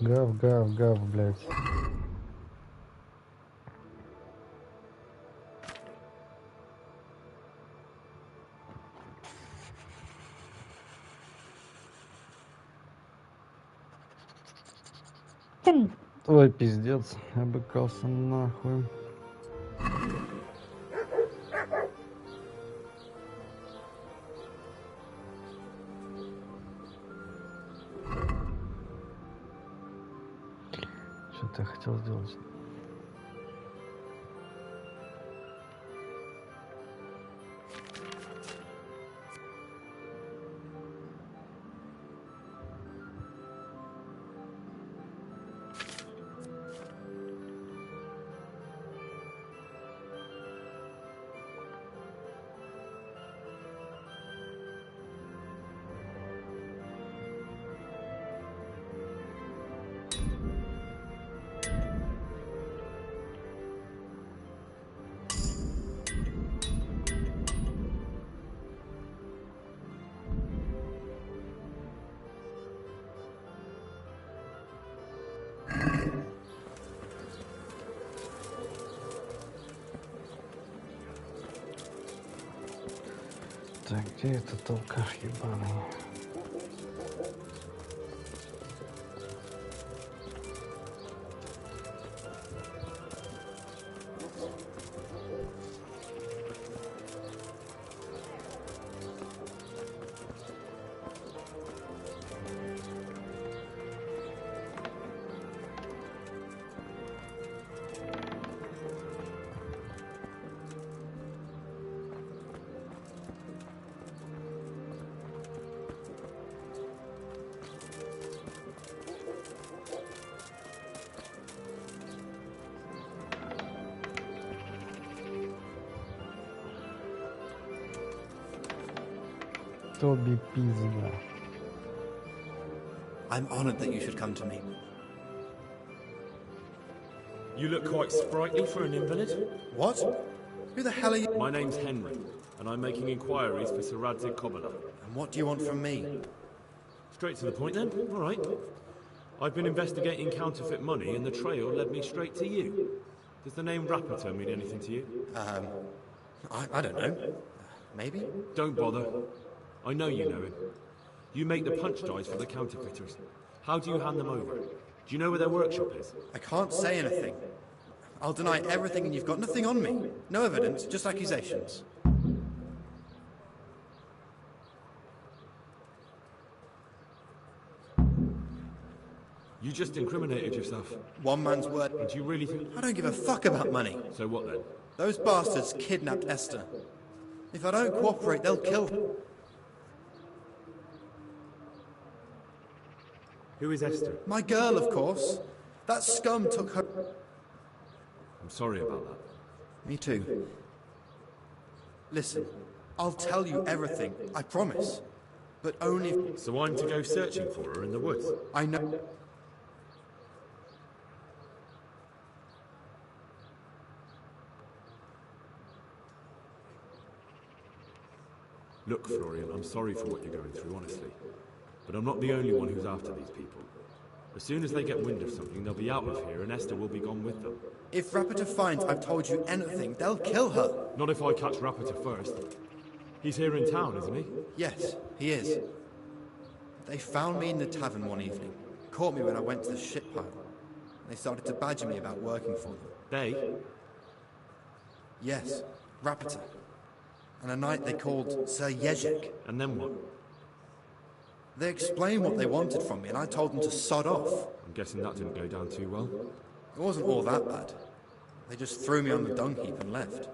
Гав, блядь. Ой, пиздец, обыкался нахуй. Что-то я хотел сделать. Так, где этот алкаш ебаный? Тоби пизда. I'm honored that you should come to me. You look quite sprightly for an invalid. What? Who the hell are you? My name's Henry, and I'm making inquiries for Sir Radzig Kobyla. And what do you want from me? Straight to the point then, all right. I've been investigating counterfeit money, and the trail led me straight to you. Does the name Rapiter mean anything to you? I don't know. Maybe? Don't bother. I know you know him. You make the punch dies for the counterfeiters. How do you hand them over? Do you know where their workshop is? I can't say anything. I'll deny everything and you've got nothing on me. No evidence, just accusations. You just incriminated yourself. One man's word. And do you really think... I don't give a fuck about money. So what then? Those bastards kidnapped Esther. If I don't cooperate, they'll kill her. Who is Esther? My girl, of course. That scum took her... I'm sorry about that. Me too. Listen, I'll tell you everything, I promise. But only if... So I'm to go searching for her in the woods? I know... Look, Florian, I'm sorry for what you're going through, honestly. But I'm not the only one who's after these people. As soon as they get wind of something, they'll be out of here and Esther will be gone with them. If Rapiter finds I've told you anything, they'll kill her. Not if I catch Rapiter first. He's here in town, isn't he? Yes, he is. They found me in the tavern one evening. Caught me when I went to the shit pile. They started to badger me about working for them. They? Yes, Rapiter. And a knight they called Sir Jezek. And then what? They explained what they wanted from me, and I told them to sod off. I'm guessing that didn't go down too well. It wasn't all that bad. They just threw me on the dung heap and left.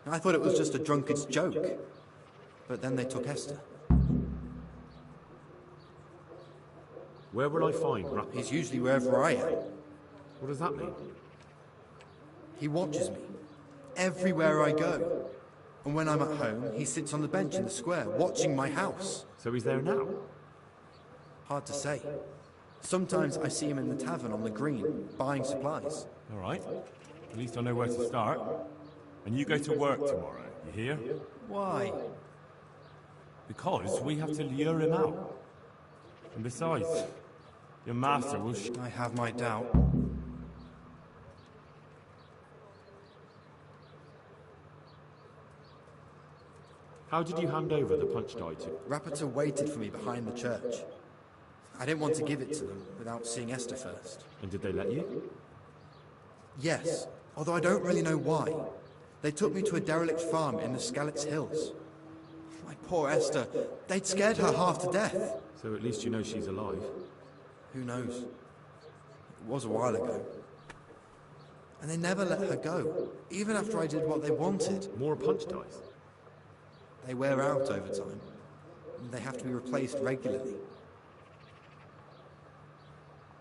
I thought it was just a drunkard's joke. But then they took Esther. Where will I find Rapper? He's usually wherever I am. What does that mean? He watches me. Everywhere I go. And when I'm at home, he sits on the bench in the square, watching my house. So he's there now? Hard to say. Sometimes I see him in the tavern on the green, buying supplies. All right. At least I know where to start. And you go to work tomorrow, you hear? Why? Because we have to lure him out. And besides, your master will I have my doubt. How did you hand over the punch die to? Rapper waited for me behind the church. I didn't want to give it to them without seeing Esther first. And did they let you? Yes, although I don't really know why. They took me to a derelict farm in the Skalitz Hills. My poor Esther, they'd scared her half to death. So at least you know she's alive. Who knows? It was a while ago. And they never let her go, even after I did what they wanted. More punch dice? They wear out over time. And they have to be replaced regularly.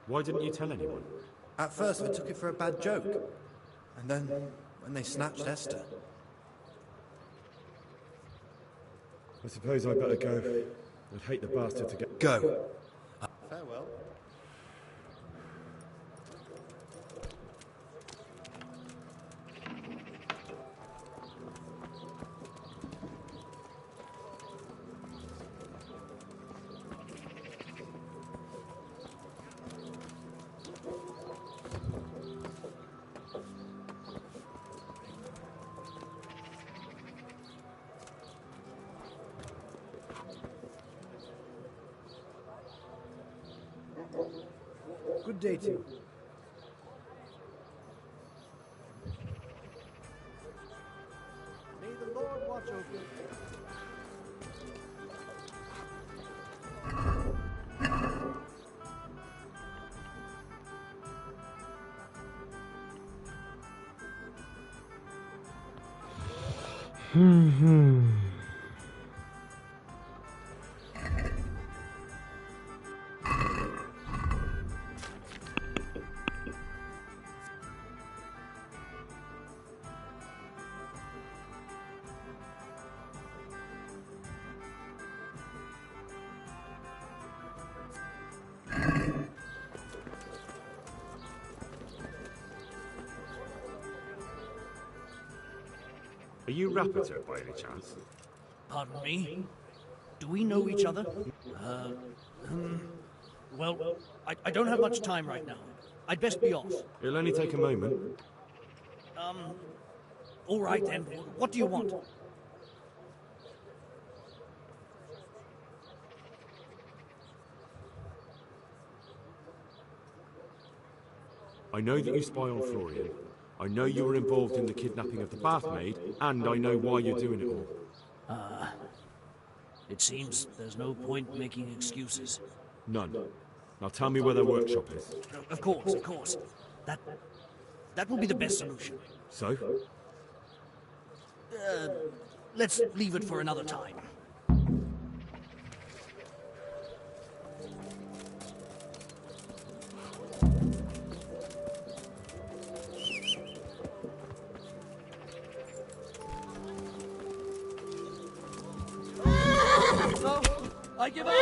Why didn't you tell anyone? At first I took it for a bad joke. And then, when they snatched Esther... I suppose I'd better go. I'd hate the bastard to get... Go. Farewell. Good day to you. May the Lord watch over you. Are you Rapper by any chance? Pardon me? Do we know each other? Well, I don't have much time right now. I'd best be off. It'll only take a moment. All right then. What do you want? I know that you spy on Florian. I know you were involved in the kidnapping of the bathmaid, and I know why you're doing it all. It seems there's no point making excuses. None. Now tell me where their workshop is. Of course, of course. That will be the best solution. So? Let's leave it for another time. I give up!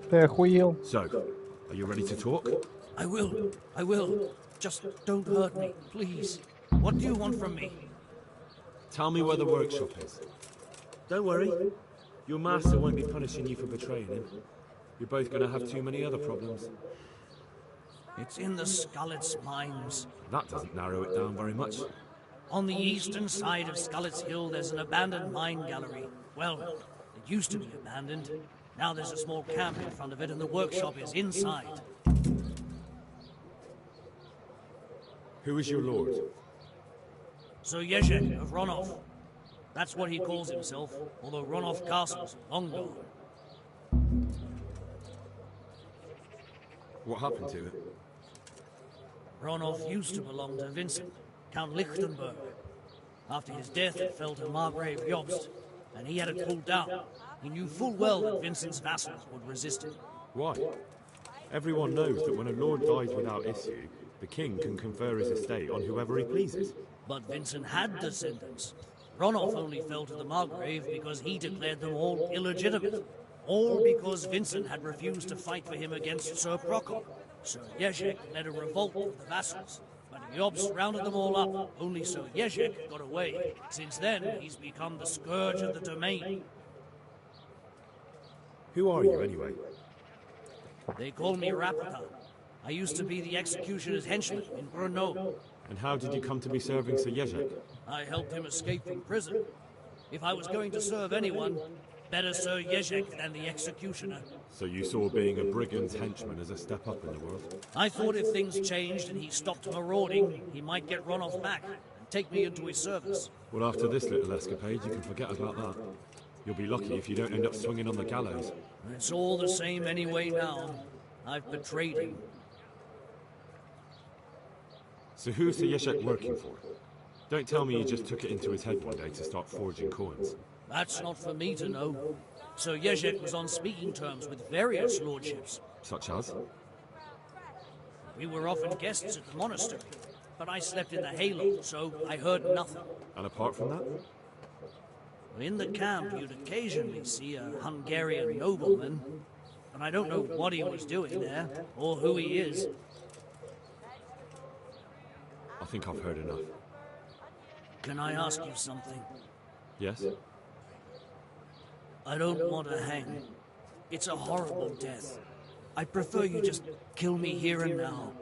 Ты охуел? So, are you ready to talk? I will. Just don't hurt me, please. What do you want from me? Tell me where the workshop is. Don't worry. Your master won't be punishing you for betraying him. You're both going to have too many other problems. It's in the Skalitz mines. That doesn't narrow it down very much. On the eastern side of Skalitz Hill, there's an abandoned mine gallery. Well, it used to be abandoned. Now there's a small camp in front of it, and the workshop is inside. Who is your lord? Sir Yezhek of Ronov. That's what he calls himself, although Ronov Castle's long gone. What happened to it? Ronolf used to belong to Vincent, Count Lichtenberg. After his death, it fell to Margrave Jobst, and he had it pulled down. He knew full well that Vincent's vassals would resist it. Why? Everyone knows that when a lord dies without issue, the king can confer his estate on whoever he pleases. But Vincent had descendants. Ronolf only fell to the Margrave because he declared them all illegitimate. All because Vincent had refused to fight for him against Sir Prokop. Sir Jezek led a revolt of the vassals, but Jobst rounded them all up. Only Sir Jezek got away. Since then, he's become the scourge of the domain. Who are you, anyway? They call me Rapata. I used to be the executioner's henchman in Brno. And how did you come to be serving Sir Jezek? I helped him escape from prison. If I was going to serve anyone, better Sir Jezek than the executioner. So you saw being a brigand's henchman as a step up in the world? I thought if things changed and he stopped marauding, he might get Ronolf back and take me into his service. Well, after this little escapade, you can forget about that. You'll be lucky if you don't end up swinging on the gallows. It's all the same anyway now. I've betrayed him. So who's Sir Jezek working for? Don't tell me he just took it into his head one day to start forging coins. That's not for me to know. Sir Jezek was on speaking terms with various lordships. Such as? We were often guests at the monastery, but I slept in the hayloft, so I heard nothing. And apart from that? In the camp, you'd occasionally see a Hungarian nobleman, but I don't know what he was doing there, or who he is. I think I've heard enough. Can I ask you something? Yes? I don't want to hang. It's a horrible death. I prefer you just kill me here and now.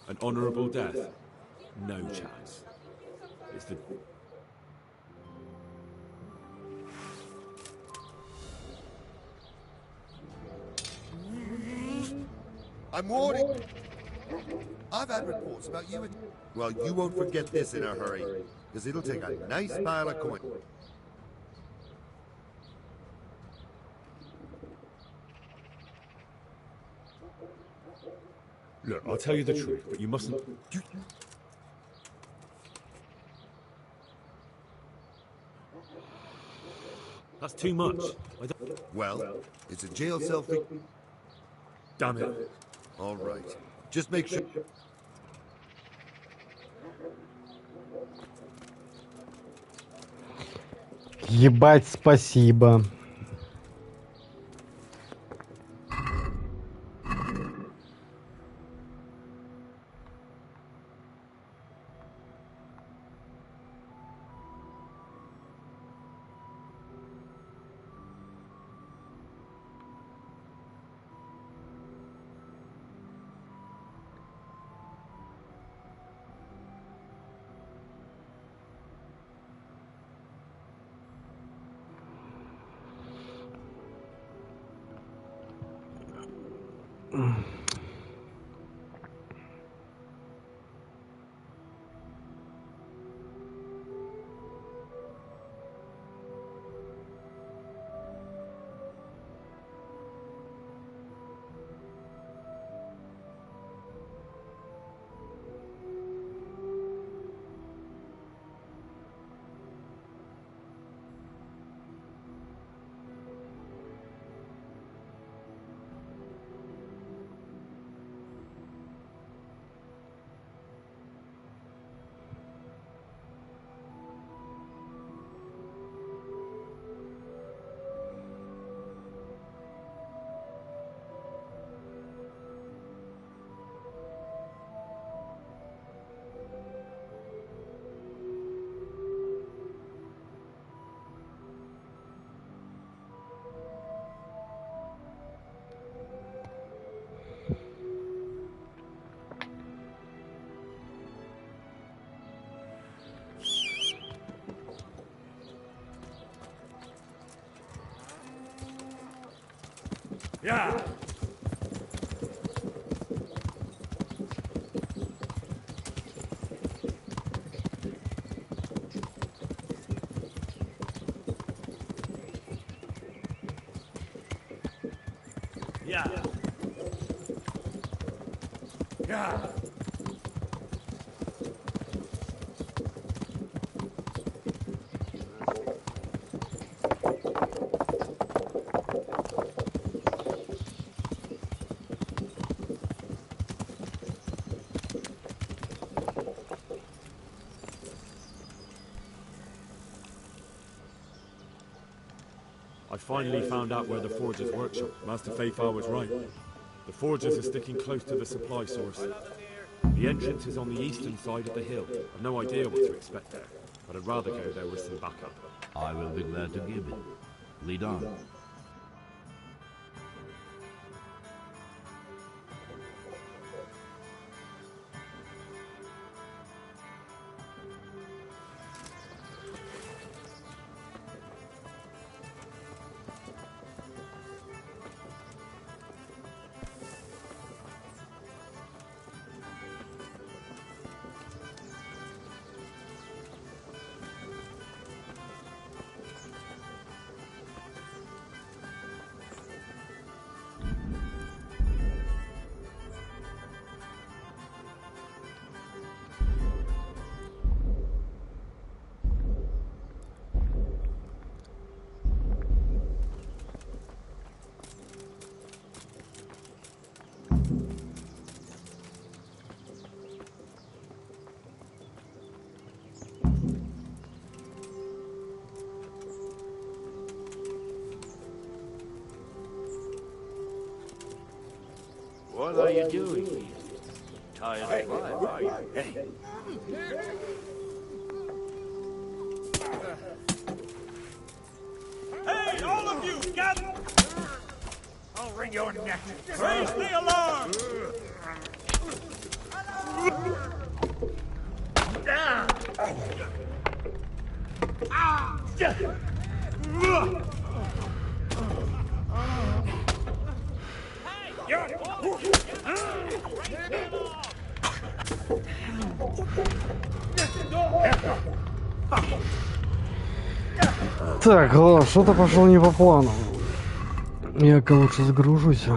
An honourable death? No chance. It's the... I'm warning. I've had reports about you. Well, you won't forget this in a hurry, because it'll take a nice pile of coin. Look, I'll tell you the truth, but you mustn't... That's too much. Well, it's a jail cell fee. Damn it. All right. Just make sure... Ебать, спасибо. Yeah. Yeah. Yeah. I finally found out where the forger's workshop. Master Faithfar was right. The forgers are sticking close to the supply source. The entrance is on the eastern side of the hill. I've no idea what to expect there, but I'd rather go there with some backup. I will be glad to give it. Lead on. What are you doing here? Tired of life, are you? Hey. Hey, all of you, gather! I'll wring your neck. Raise the alarm! Так, ладно, что-то пошло не по плану. Я-ка лучше загружусь.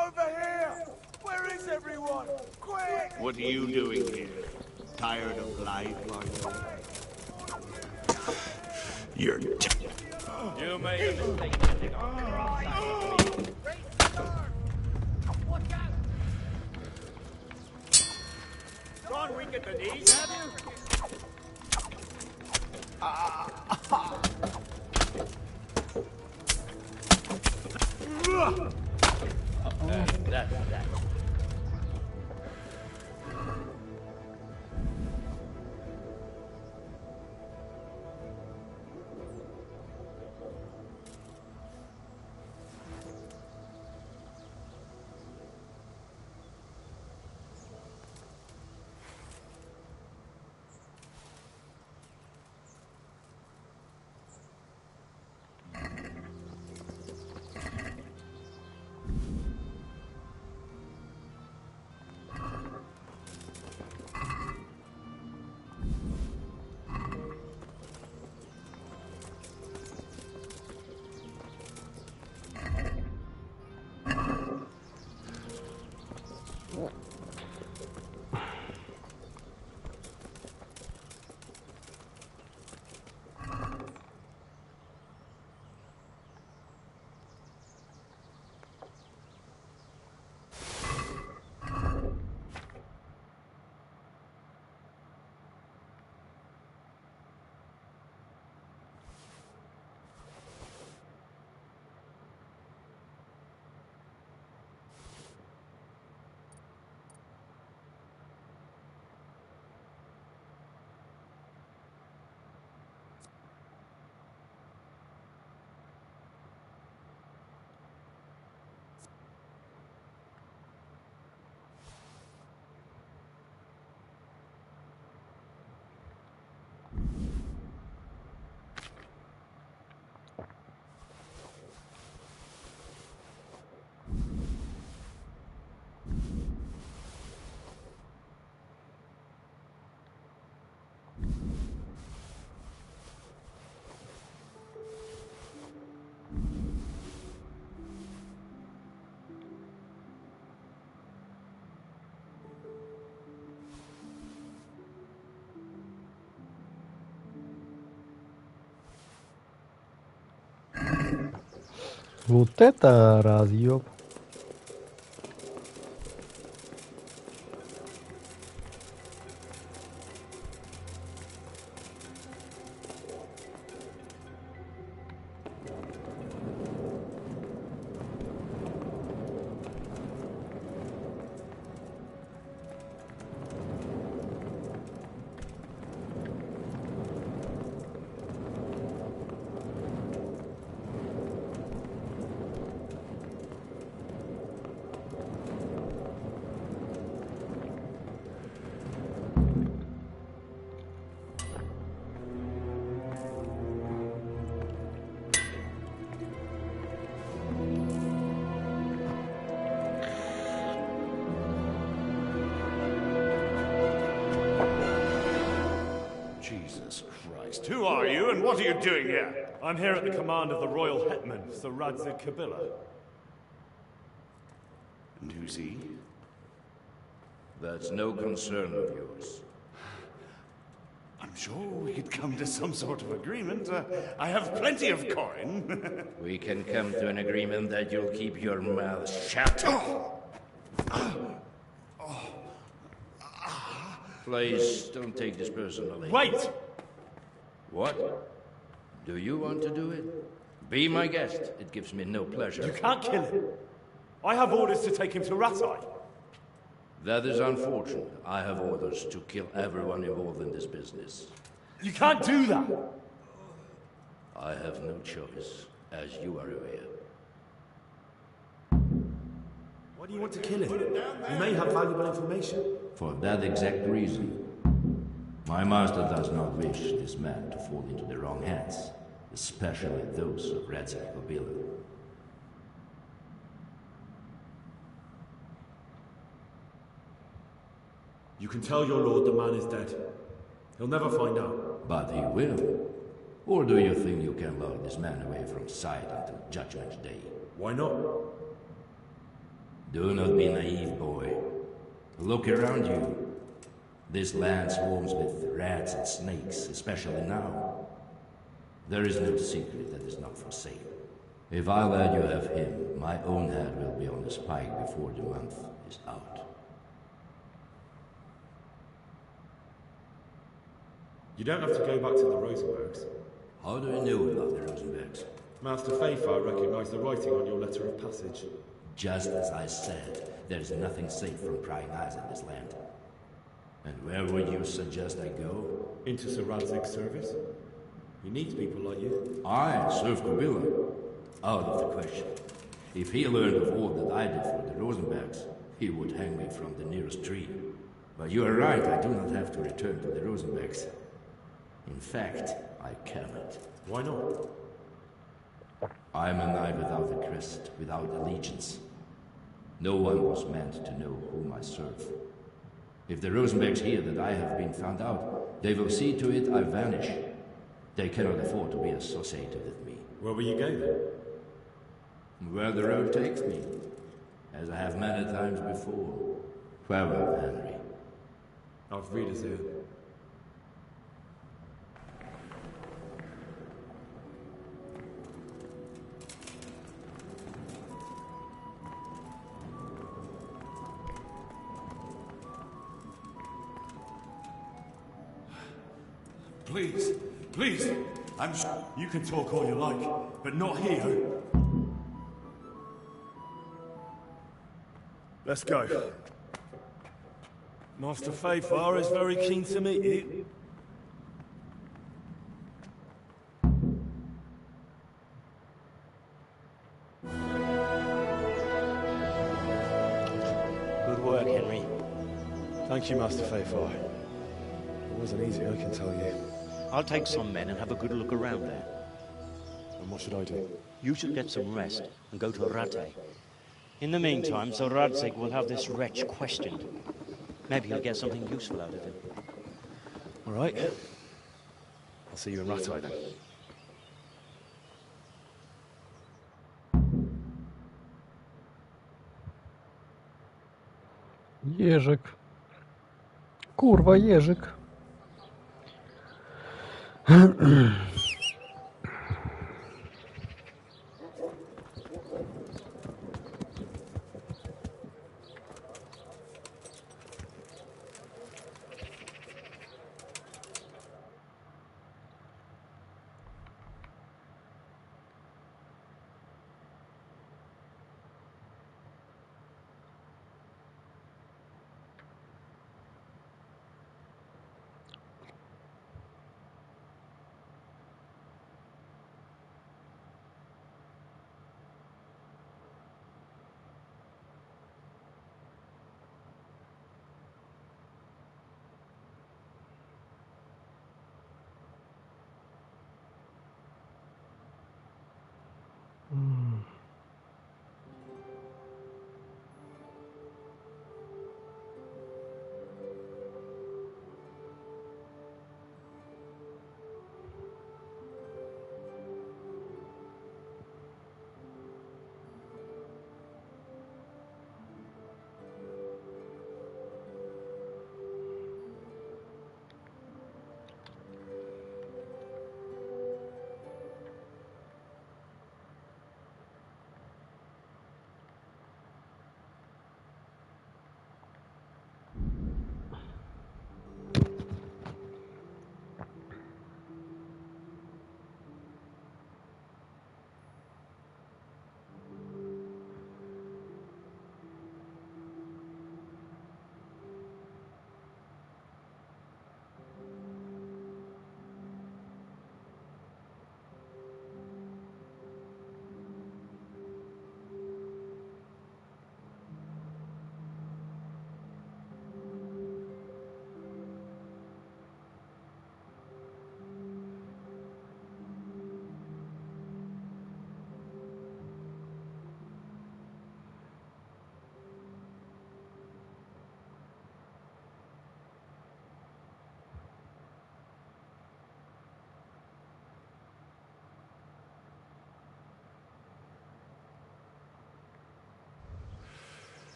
Over here! Where is everyone? Quick! What are you doing here? Tired of life, are you? You're You made a mistake. Gone weak at the knees, have you? That. Вот это разъеб. Jesus Christ. Who are you and what are you doing here? I'm here at the command of the royal hetman, Sir Radzig Kabila. And who's he? That's no concern of yours. I'm sure we could come to some sort of agreement. I have plenty of coin. We can come to an agreement that you'll keep your mouth shut. Please, don't take this personally. Wait! What? Do you want to do it? Be my guest. It gives me no pleasure. You can't kill him. I have orders to take him to Ratai. That is unfortunate. I have orders to kill everyone involved in this business. You can't do that! I have no choice, as you are aware. Why do you want to kill him? You may have valuable information. For that exact reason. My master does not wish this man to fall into the wrong hands, especially those of Radzig Kabila. You can tell your lord the man is dead. He'll never find out. But he will. Or do you think you can lock this man away from sight until Judgment Day? Why not? Do not be naive, boy. Look around you. This land swarms with rats and snakes, especially now. There is no secret that is not for sale. If I let you have him, my own head will be on the spike before the month is out. You don't have to go back to the Rosenbergs. How do you know about the Rosenbergs? Master Fafar recognized the writing on your letter of passage. Just as I said, there is nothing safe from prying eyes in this land. And where would you suggest I go? Into Sir Radzig's service. He needs people like you. I serve Kabila. Out of the question. If he learned of all that I did for the Rosenbergs, he would hang me from the nearest tree. But you are right, I do not have to return to the Rosenbergs. In fact, I cannot. Why not? I am a knight without a crest, without allegiance. No one was meant to know whom I serve. If the Rosenbergs hear that I have been found out, they will see to it I vanish. They cannot afford to be associated with me. Where will you go then? Where the road takes me, as I have many times before. Farewell, Henry. Auf Wiedersehen. Please, please, I'm sure you can talk all you like, but not here. Let's go. Master Fafar is very keen to meet you. Good work, Henry. Thank you, Master Fafar. It wasn't easy, I can tell you. I'll take some men and have a good look around there. And what should I do? You should get some rest and go to Ratai. In the meantime, Sir Radzig will have this wretch questioned. Maybe he'll get something useful out of him. All right. I'll see you in Ratai then. Ежик. Курва, ежик.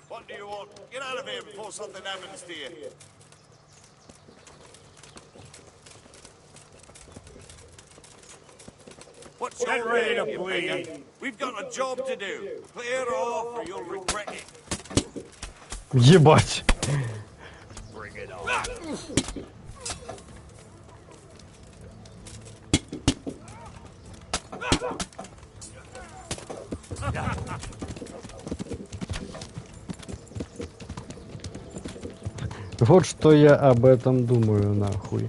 What do you want? Get out of here before something happens to you. What's Get your ready to name, you bleed. beggar? We've got a job to do. Clear off or you'll regret it. Ебать. Bring it on. Вот что я об этом думаю, нахуй.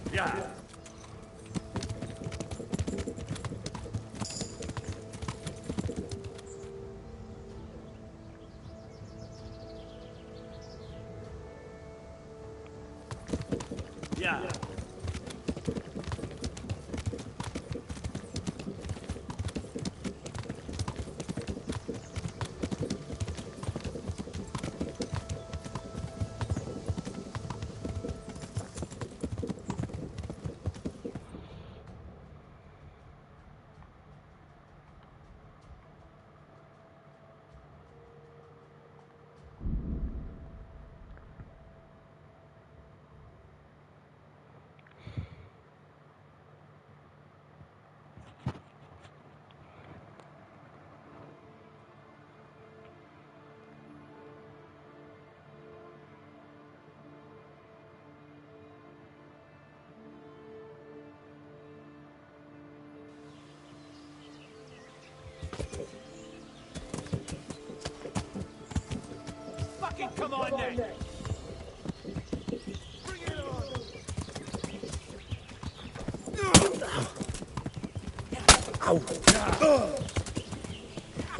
Fucking come on then!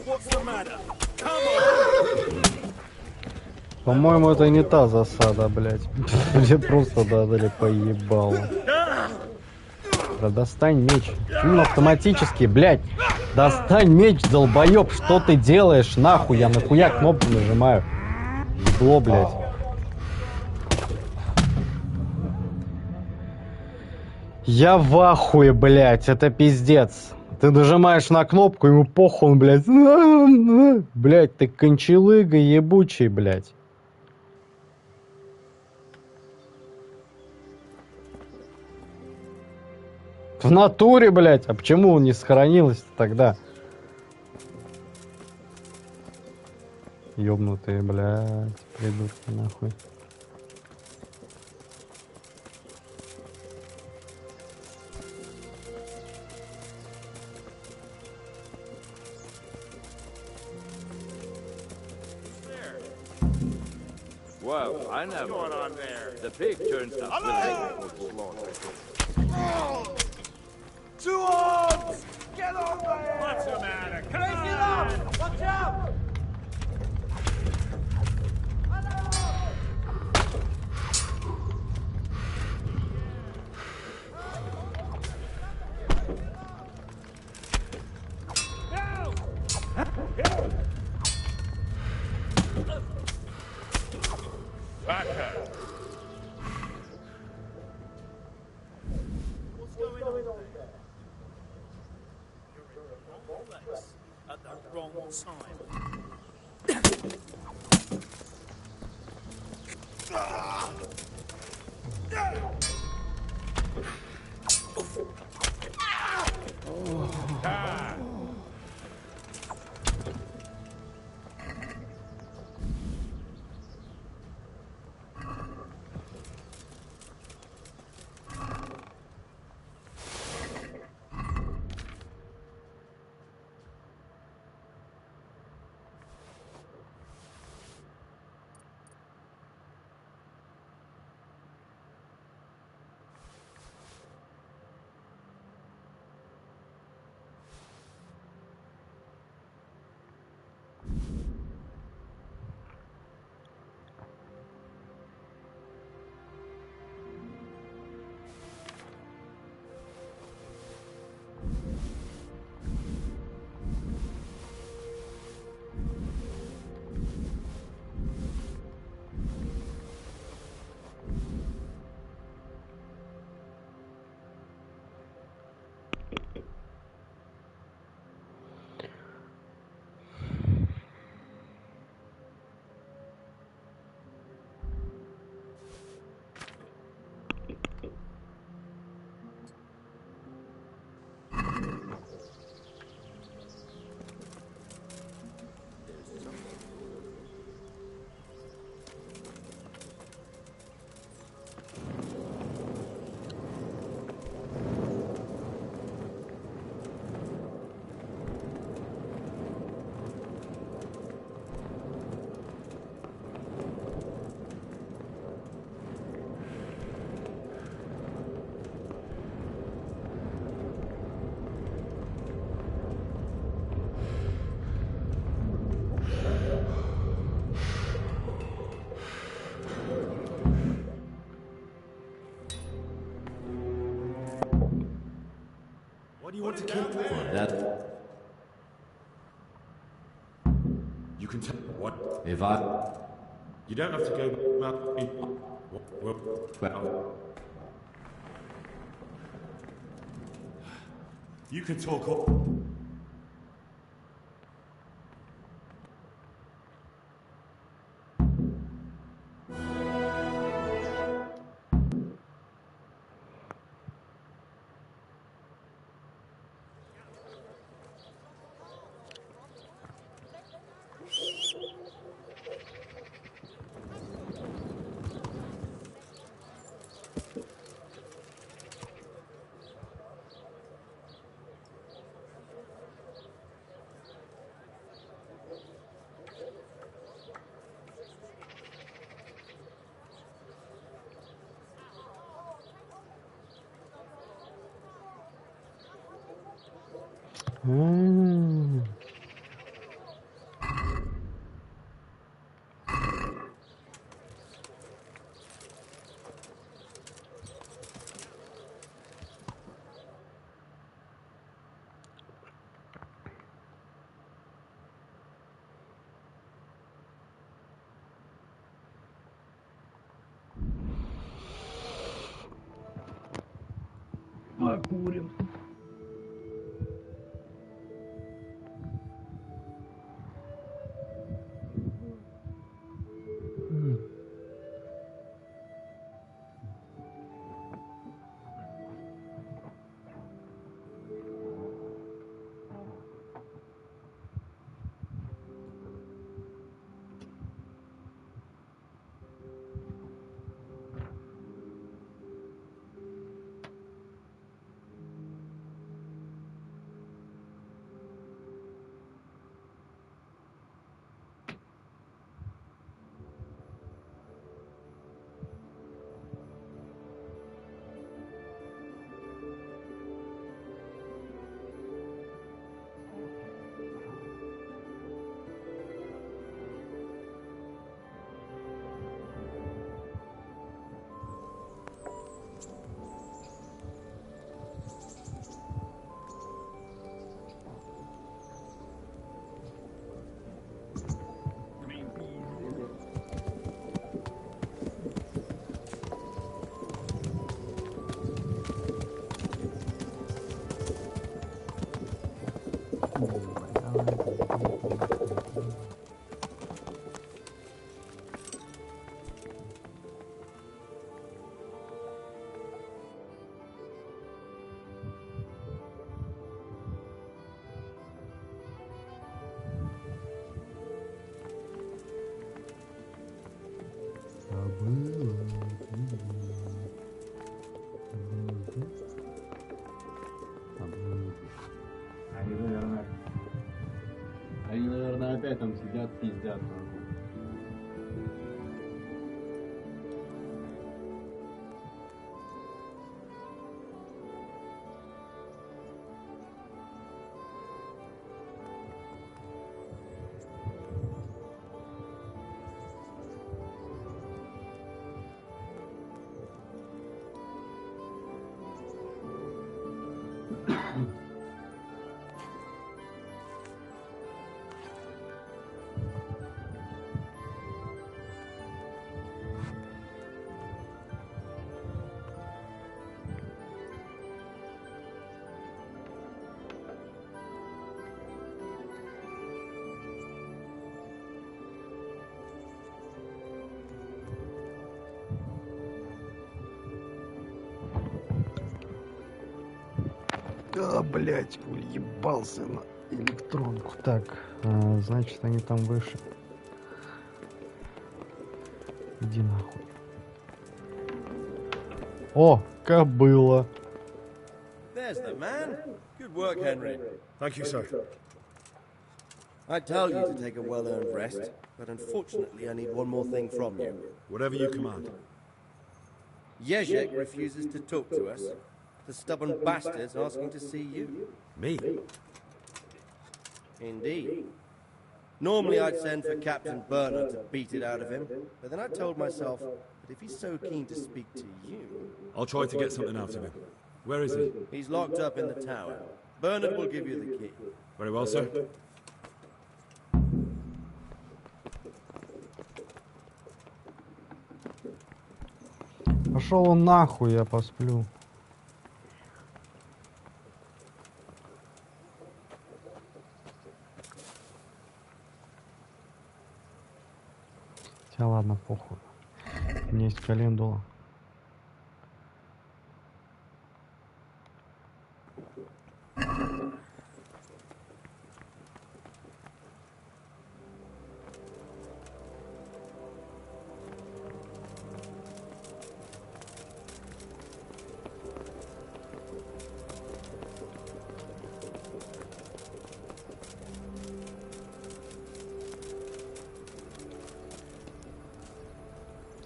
What's the matter? Come on! По-моему, это не та засада, блядь. Мне просто дали поебало. Да достань меч. Почему он автоматически, блядь? Достань меч, долбоеб, что ты делаешь? Нахуй, я нахуя кнопку нажимаю. Ебло, блядь. Я в ахуе, блядь, это пиздец. Ты нажимаешь на кнопку, ему похуй, он, блядь. Блядь, ты кончалыга ебучий, блядь. В натуре, блядь. А почему он не сохранилось тогда? Ёбнутые, блядь, придурки, нахуй. Well, I never. What's going on there? The pig turns up with a slaughter. Two arms! Get on there! What's the matter? Come Raise it on! up! Watch out! What's going on there? You're in the wrong place at the wrong time. want to kill me? For that, You can tell what? if I... You don't have to go. Well, You can talk up. Покурим. Они, наверное, опять там сидят, пиздят. Да, блять, уебался на электронку. Так, значит, они там выше. Иди нахуй. О, кобыла. There's the man. Good work, Henry. Thank you, sir. I tell you to take a well-earned rest, but unfortunately I need one more thing from you. Whatever you command. Jezek refuses to talk to us. The stubborn bastard's asking to see you. Me? Indeed. Normally I'd send for Captain Bernard to beat it out of him, but then I told myself that if he's so keen to speak to you... I'll try to get something out of him. Where is he? He's locked up in the tower. Bernard will give you the key. Very well, sir. Пошел он нахуй, я посплю. Хотя ладно, похуй. У меня есть календула.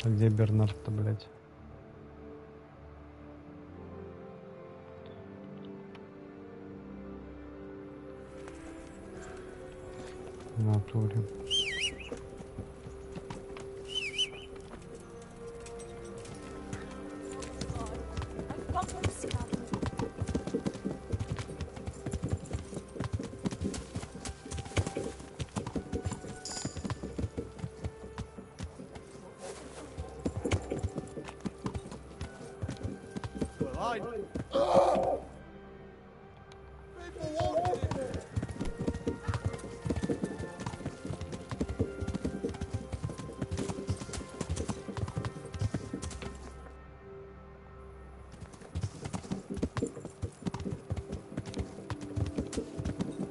А где Бернард-то, блядь? В натуре.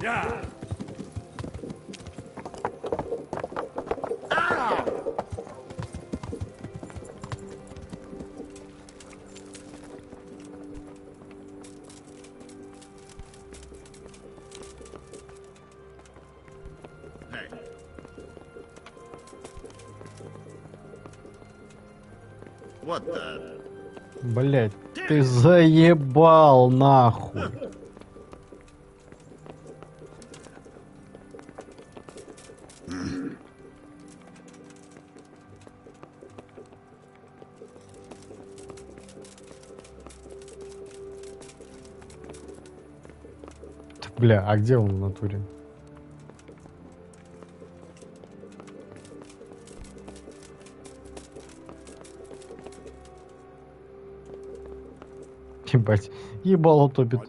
Yeah. What the? Блять, ты заебал нахуй. Бля, а где он в натуре? Ебать, ебало топит.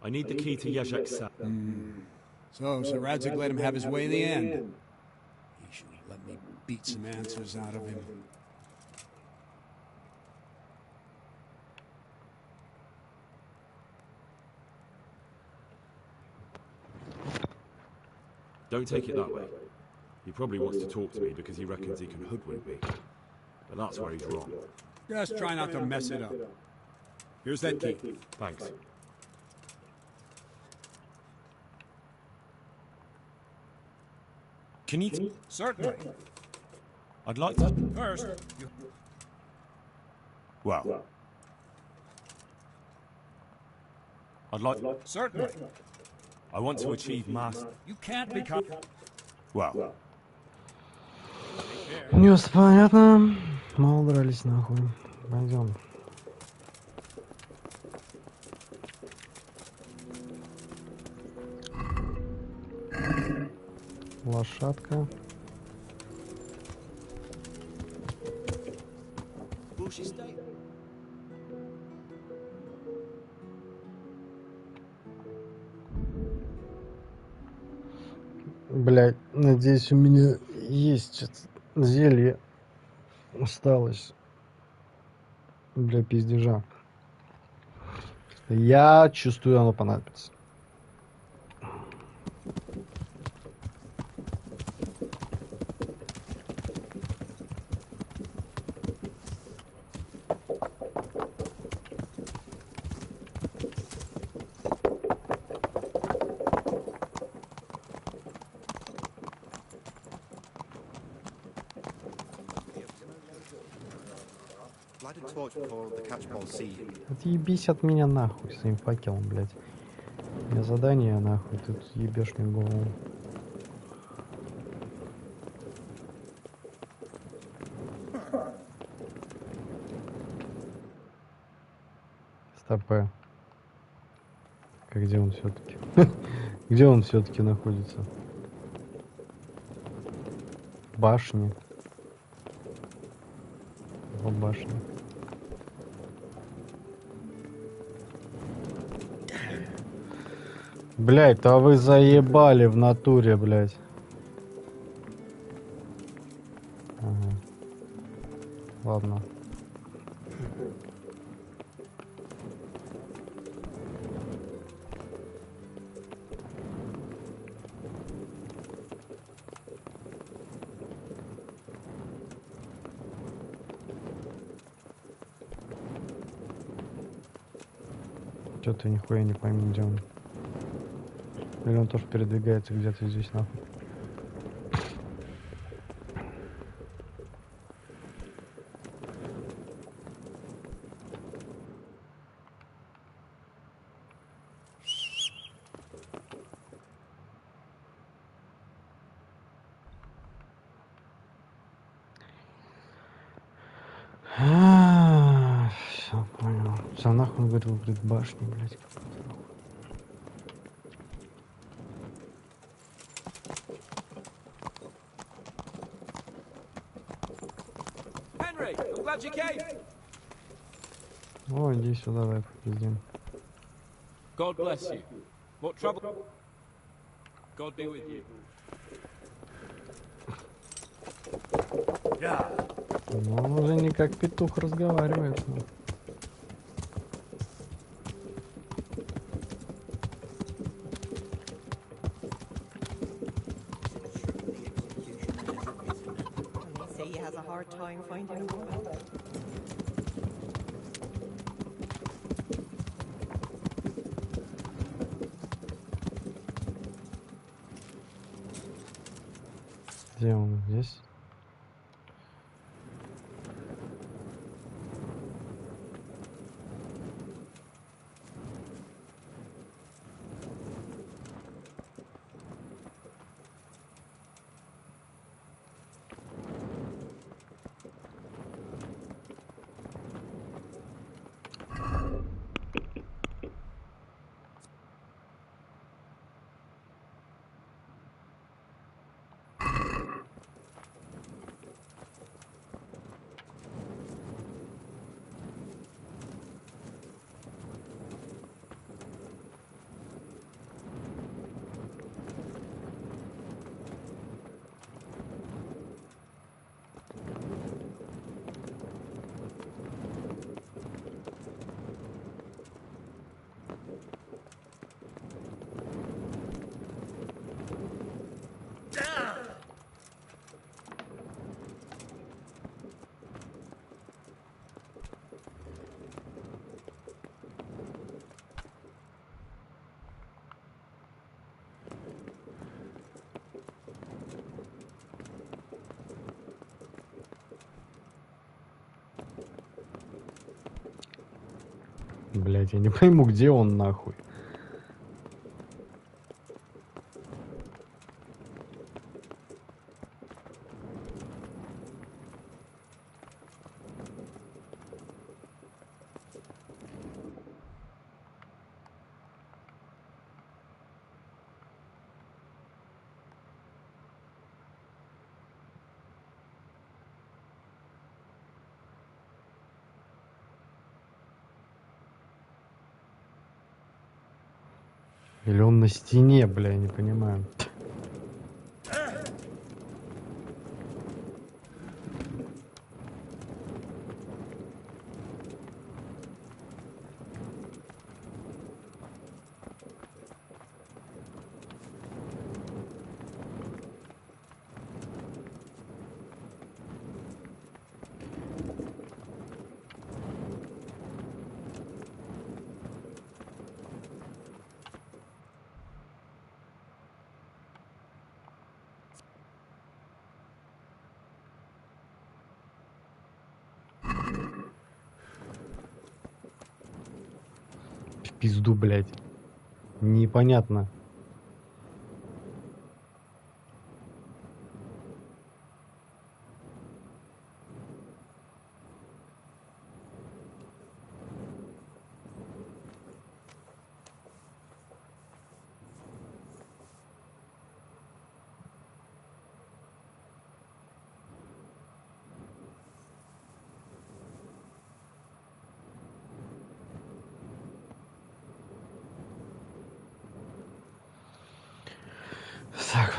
I need the key to Yazek's cell. So Radzik let him have his way in the end. He should let me beat some answers out of him. Don't take it that way. He probably wants to talk to me because he reckons he can hoodwink me. But that's where he's wrong. Just try not to mess it up. Here's that key. Thanks. Can you... Certainly. I'd like to... First, Well... I'd like... Certainly. I want to achieve mass... You can't become... Well... Не понятно. Мало дрались нахуй. Пойдем. Лошадка. Блять, надеюсь, у меня есть зелье осталось для пиздежа. Я чувствую, оно понадобится. Отъебись от меня нахуй своим факелом, блядь. У меня задание нахуй, тут ебешь мне голову. ТП. Где он все-таки? Где он все-таки находится? Башни. О, башня. Блять, а вы заебали в натуре, блять. Ага. Ладно. Что-то нихуя не пойму, где он. Или он тоже передвигается где-то здесь, нахуй. Все понял. Все нахуй он говорит, выбрать башню, блядь. Henry, I'm glad you came. О, иди сюда, давай попиздим. God bless you. What trouble? God be with you. Ну, он уже не как петух разговаривает. Ну. They say he has a hard time finding a woman. Где он? Здесь? Блять, я не пойму, где он нахуй. Или он на стене, бля, я не понимаю. Пизду, блядь. Непонятно.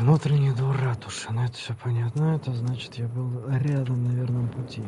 Внутренний двор ратуши. Ну это все понятно. Это значит, я был рядом на верном пути.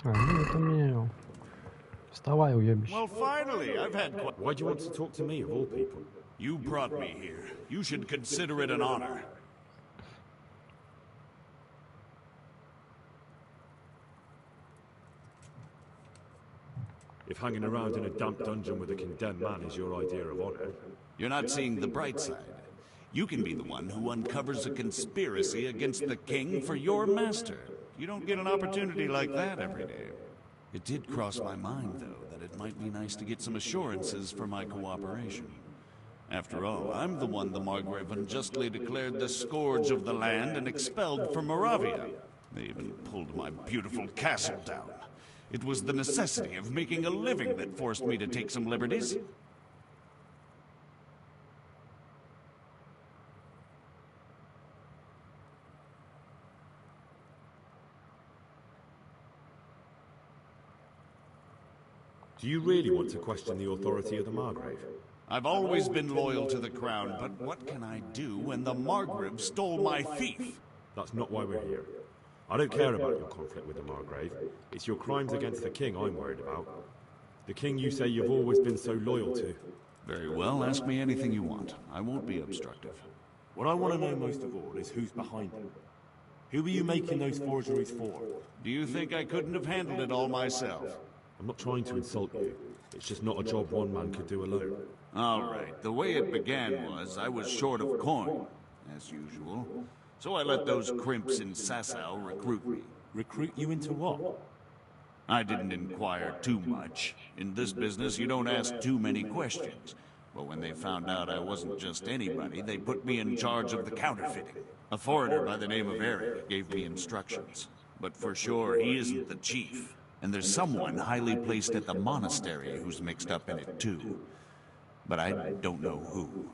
Ну это мне... Вставай, уебище. Well, finally, I've had... Why do you want to talk to me, of all people? You brought me here. You should consider it an honor. If hanging around in a damp dungeon with a condemned man is your idea of honor... You're not seeing the bright side. You can be the one who uncovers a conspiracy against the king for your master. You don't get an opportunity like that every day. It did cross my mind, though, that it might be nice to get some assurances for my cooperation. After all, I'm the one the Margrave unjustly declared the scourge of the land and expelled from Moravia. They even pulled my beautiful castle down. It was the necessity of making a living that forced me to take some liberties. Do you really want to question the authority of the Margrave? I've always been loyal to the crown, but what can I do when the Margrave stole my fief? That's not why we're here. I don't care about your conflict with the Margrave. It's your crimes against the king I'm worried about. The king you say you've always been so loyal to. Very well, ask me anything you want. I won't be obstructive. What I want to know most of all is who's behind them. Who are you making those forgeries for? Do you think I couldn't have handled it all myself? I'm not trying to insult you. It's just not a job one man could do alone. All right. The way it began was I was short of coin, as usual. So I let those crimps in Sasau recruit me. Recruit you into what? I didn't inquire too much. In this business, you don't ask too many questions. But when they found out I wasn't just anybody, they put me in charge of the counterfeiting. A foreigner by the name of Eric gave me instructions. But for sure, he isn't the chief. And there's someone highly placed at the monastery who's mixed up in it too. But I don't know who.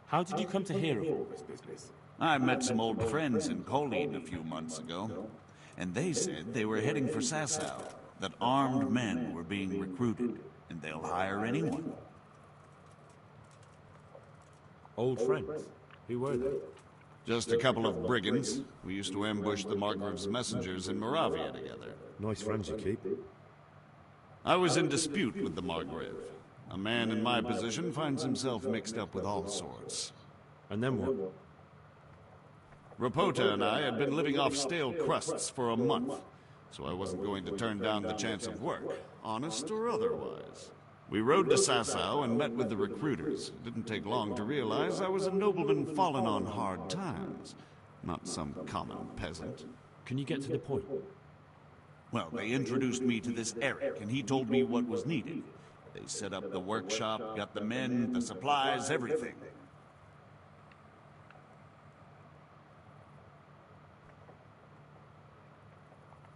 How did you come to hear of all this business? I met some old friends in Colleen a few months ago, and they said they were heading for Sasau, that armed men were being recruited, and they'll hire anyone. Old friends? Who were they? Just a couple of brigands. We used to ambush the Margrave's messengers in Moravia together. Nice friends you keep. I was in dispute with the Margrave. A man in my position finds himself mixed up with all sorts. And then what? Rapota and I had been living off stale crusts for a month, so I wasn't going to turn down the chance of work, honest or otherwise. We rode to Sasau and met with the recruiters. It didn't take long to realize I was a nobleman fallen on hard times, not some common peasant. Can you get to the point? Well, they introduced me to this Eric, and he told me what was needed. They set up the workshop, got the men, the supplies, everything.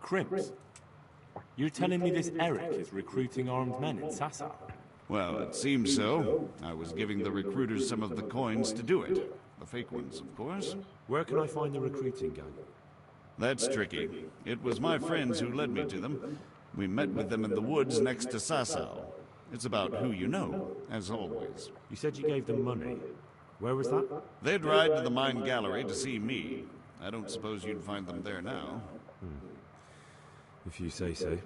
Crimps? You're telling me this Eric is recruiting armed men in Sasau? Well, it seems so. I was giving the recruiters some of the coins to do it. The fake ones, of course. Where can I find the recruiting gang? That's tricky. It was my friends who led me to them. We met with them in the woods next to Sasau. It's about who you know, as always. You said you gave them money. Where was that? They'd ride to the mine gallery to see me. I don't suppose you'd find them there now. If you say so.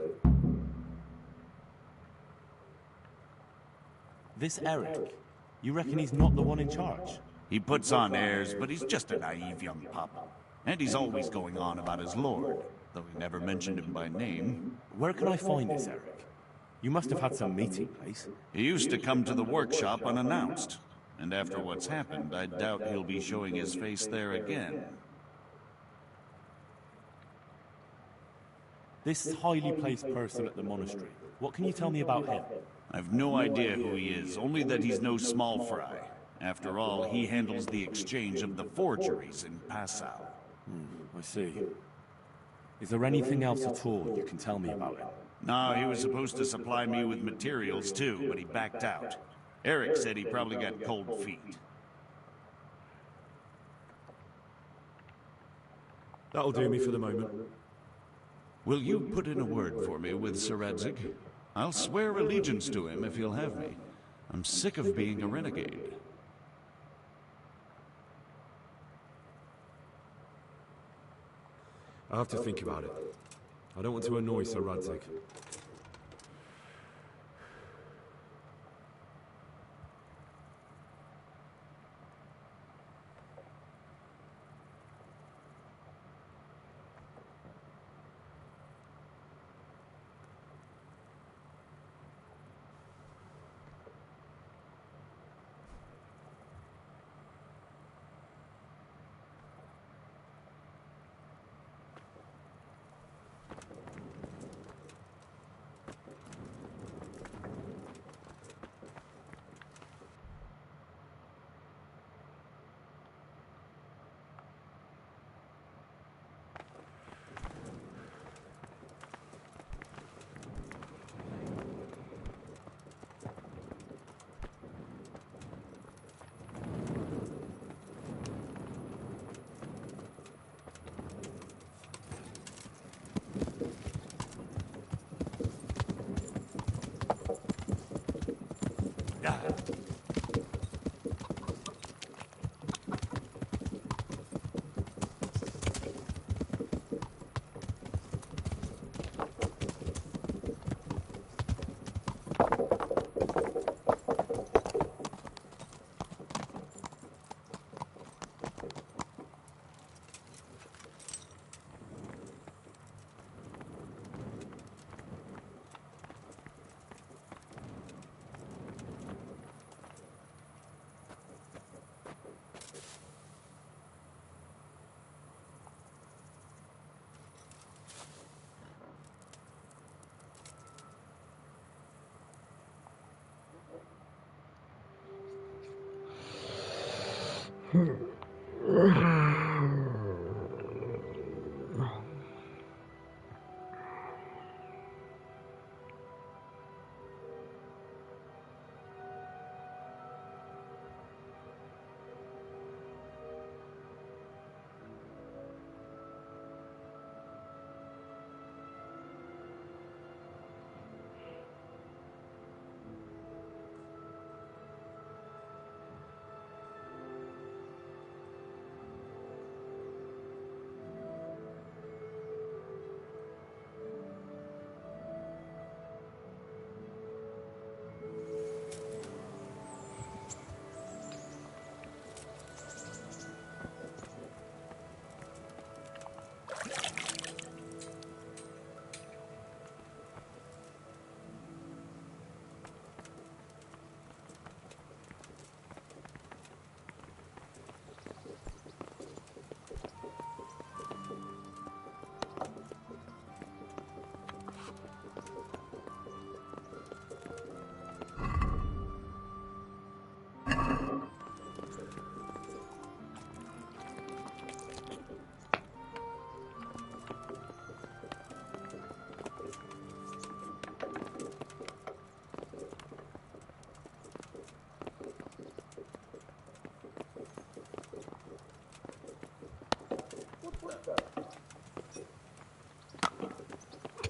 This Eric, you reckon he's not the one in charge? He puts on airs, but he's just a naive young pup. And he's always going on about his lord, though he never mentioned him by name. Where can I find this Eric? You must have had some meeting place. He used to come to the workshop unannounced. And after what's happened, I doubt he'll be showing his face there again. This highly placed person at the monastery, what can you tell me about him? I've no idea who he is, only that he's no small fry. After all, he handles the exchange of the forgeries in Passau. I see. Is there anything else at all you can tell me about him? No, he was supposed to supply me with materials too, but he backed out. Eric said he probably got cold feet. That'll do me for the moment. Will you put in a word for me with Sir Radzig? I'll swear allegiance to him if he'll have me. I'm sick of being a renegade. I'll have to think about it. I don't want to annoy Sir Radzig.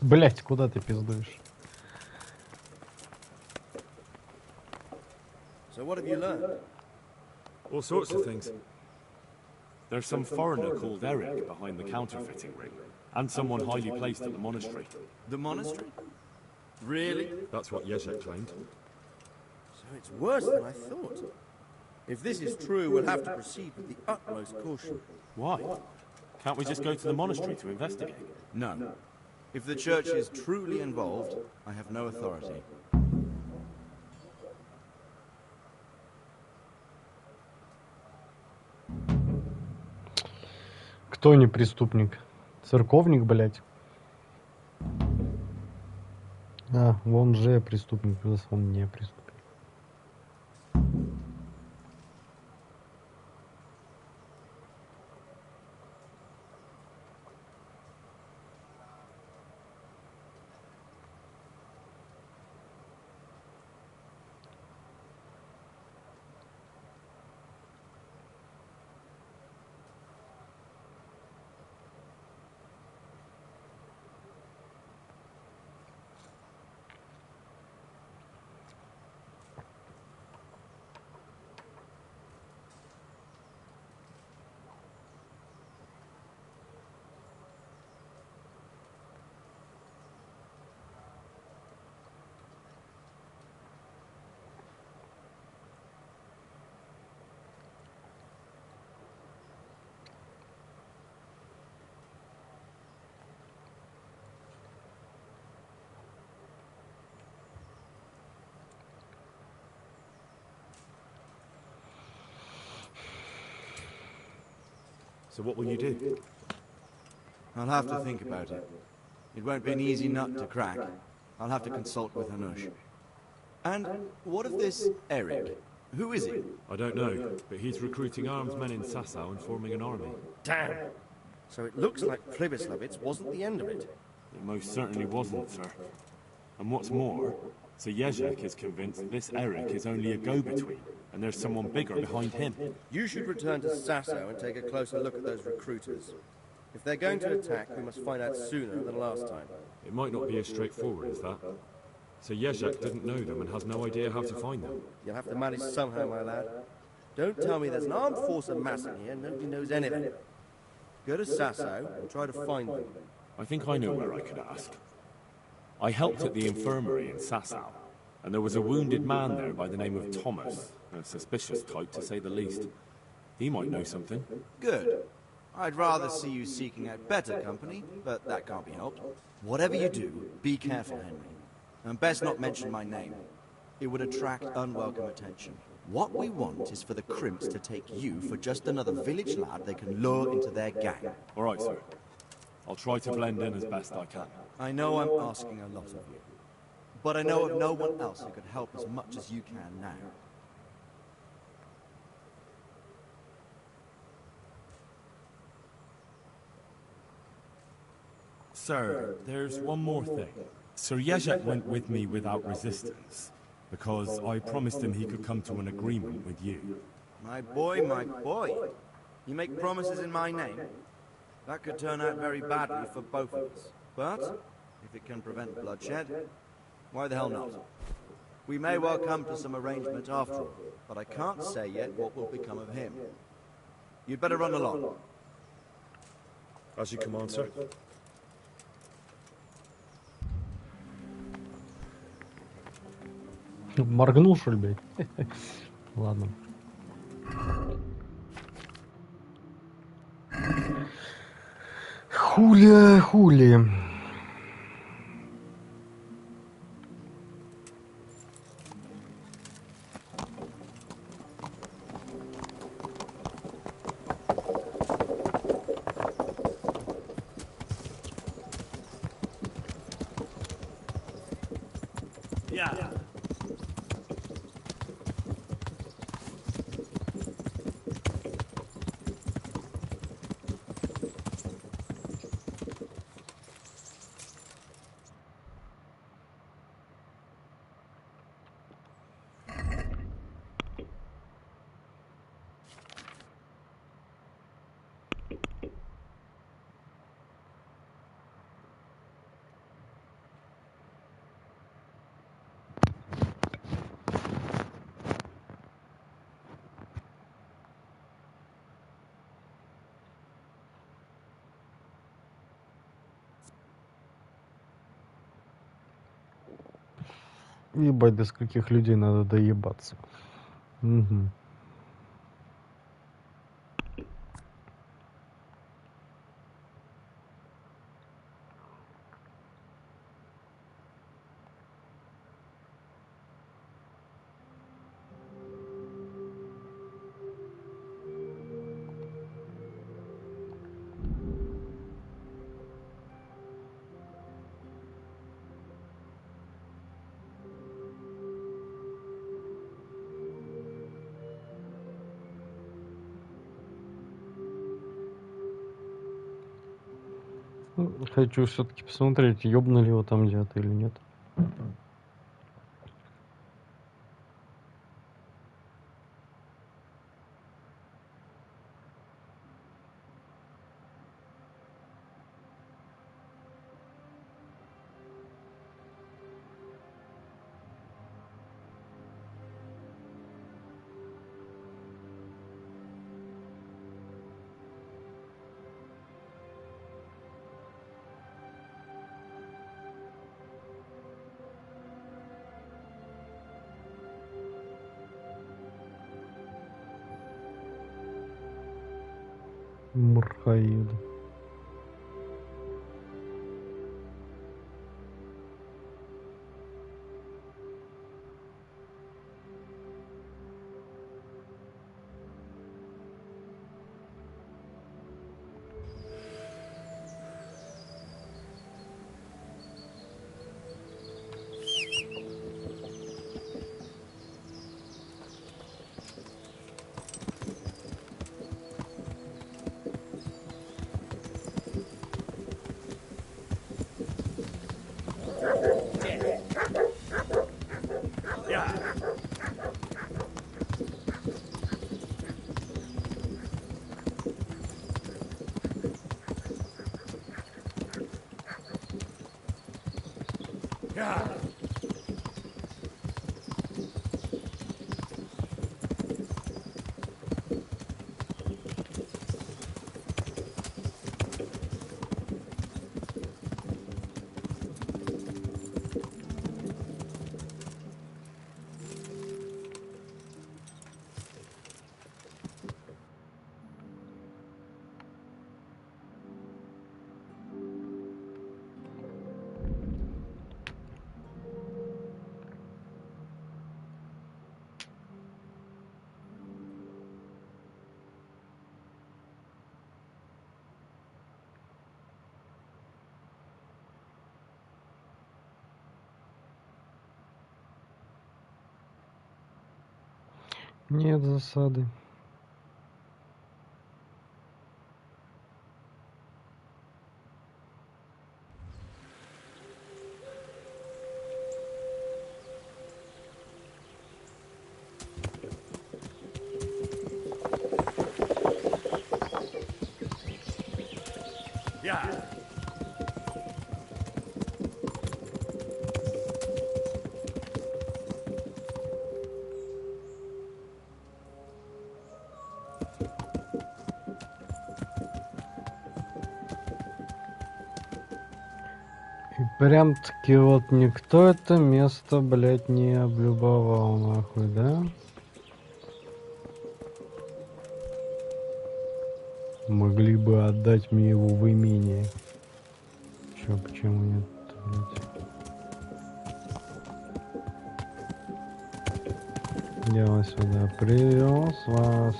Блять, куда ты пиздуешь? So what have you learned? All sorts of things. There's some foreigner called Eric behind the counterfeiting ring, and someone highly placed at the monastery. The monastery? Really? That's what Yezhek claimed. So it's worse than I thought. If this is true, we'll have to proceed with the utmost caution. Why? Can't we just go to the monastery to investigate? No. If the church is truly involved, I have no authority. Кто не преступник? Церковник, блять. А, вон же преступник, плюс он не преступник. So what will you do? I'll have to think about it. It won't be an easy nut to crack. I'll have to consult with Hanush. And what of this Eric? Who is he? I don't know, but he's recruiting armed men in Sasau and forming an army. Damn! So it looks like Pribyslavitz wasn't the end of it. It most certainly wasn't, sir. And what's more, Sir Yezhek is convinced this Eric is only a go-between, and there's someone bigger behind him. You should return to Sasau and take a closer look at those recruiters. If they're going to attack, we must find out sooner than last time. It might not be as straightforward as that. So Yezhek didn't know them and has no idea how to find them. You'll have to manage somehow, my lad. Don't tell me there's an armed force amassing here and nobody knows anything. Go to Sasau and try to find them. I think I know where I could ask. I helped at the infirmary in Sasau, and there was a wounded man there by the name of Thomas, a suspicious type to say the least. He might know something. Good. I'd rather see you seeking out better company, but that can't be helped. Whatever you do, be careful, Henry. And best not mention my name. It would attract unwelcome attention. What we want is for the crimps to take you for just another village lad they can lure into their gang. All right, sir. I'll try to blend in as best I can. I know I'm asking a lot of you, but I know of no one else who could help as much as you can now. Sir, there's one more thing. Sir Yezhek went with me without resistance, because I promised him he could come to an agreement with you. My boy, you make promises in my name? That could turn out very badly for both of us. But, if it can prevent bloodshed, why the hell not? We may well come to some arrangement after all, but I can't say yet what will become of him. You'd better run along. As you command, sir. Моргнул, что ли, блядь? Ладно. Хули. Yeah. Ебать, до скольких людей надо доебаться. Угу. Хочу все-таки посмотреть, ёбнули его там где-то или нет. Мурхаид. Нет засады. Прям-таки вот никто это место, блядь, не облюбовал, нахуй, да? Могли бы отдать мне его в имение. Чё, почему нет, блядь? Я вас сюда привел, с вас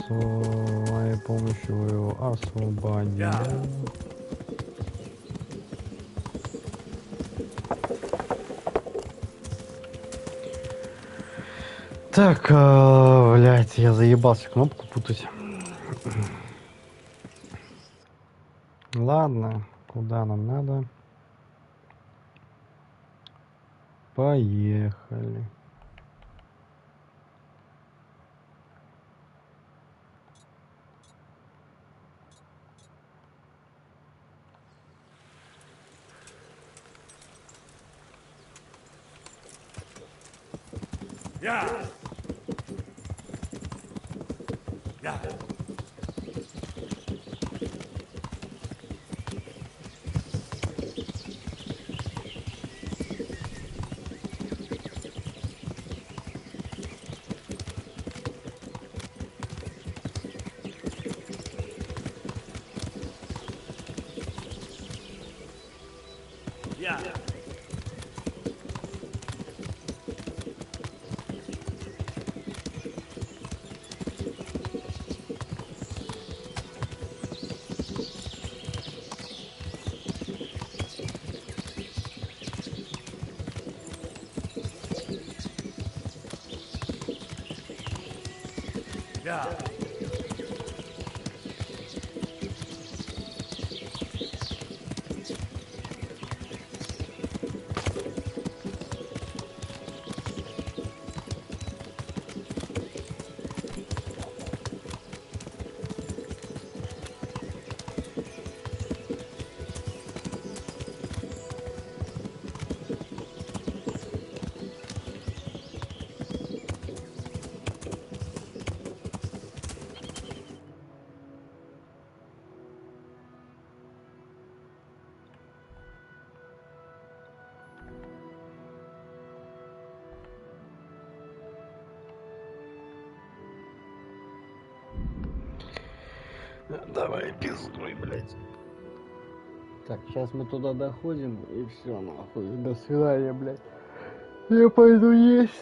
моей помощью вы его освободили. Так, блядь, я заебался кнопку путать. Ладно, куда нам надо? Поехали. Давай, пиздуй, блядь. Так, сейчас мы туда доходим, и все, нахуй. До свидания, блядь. Я пойду есть.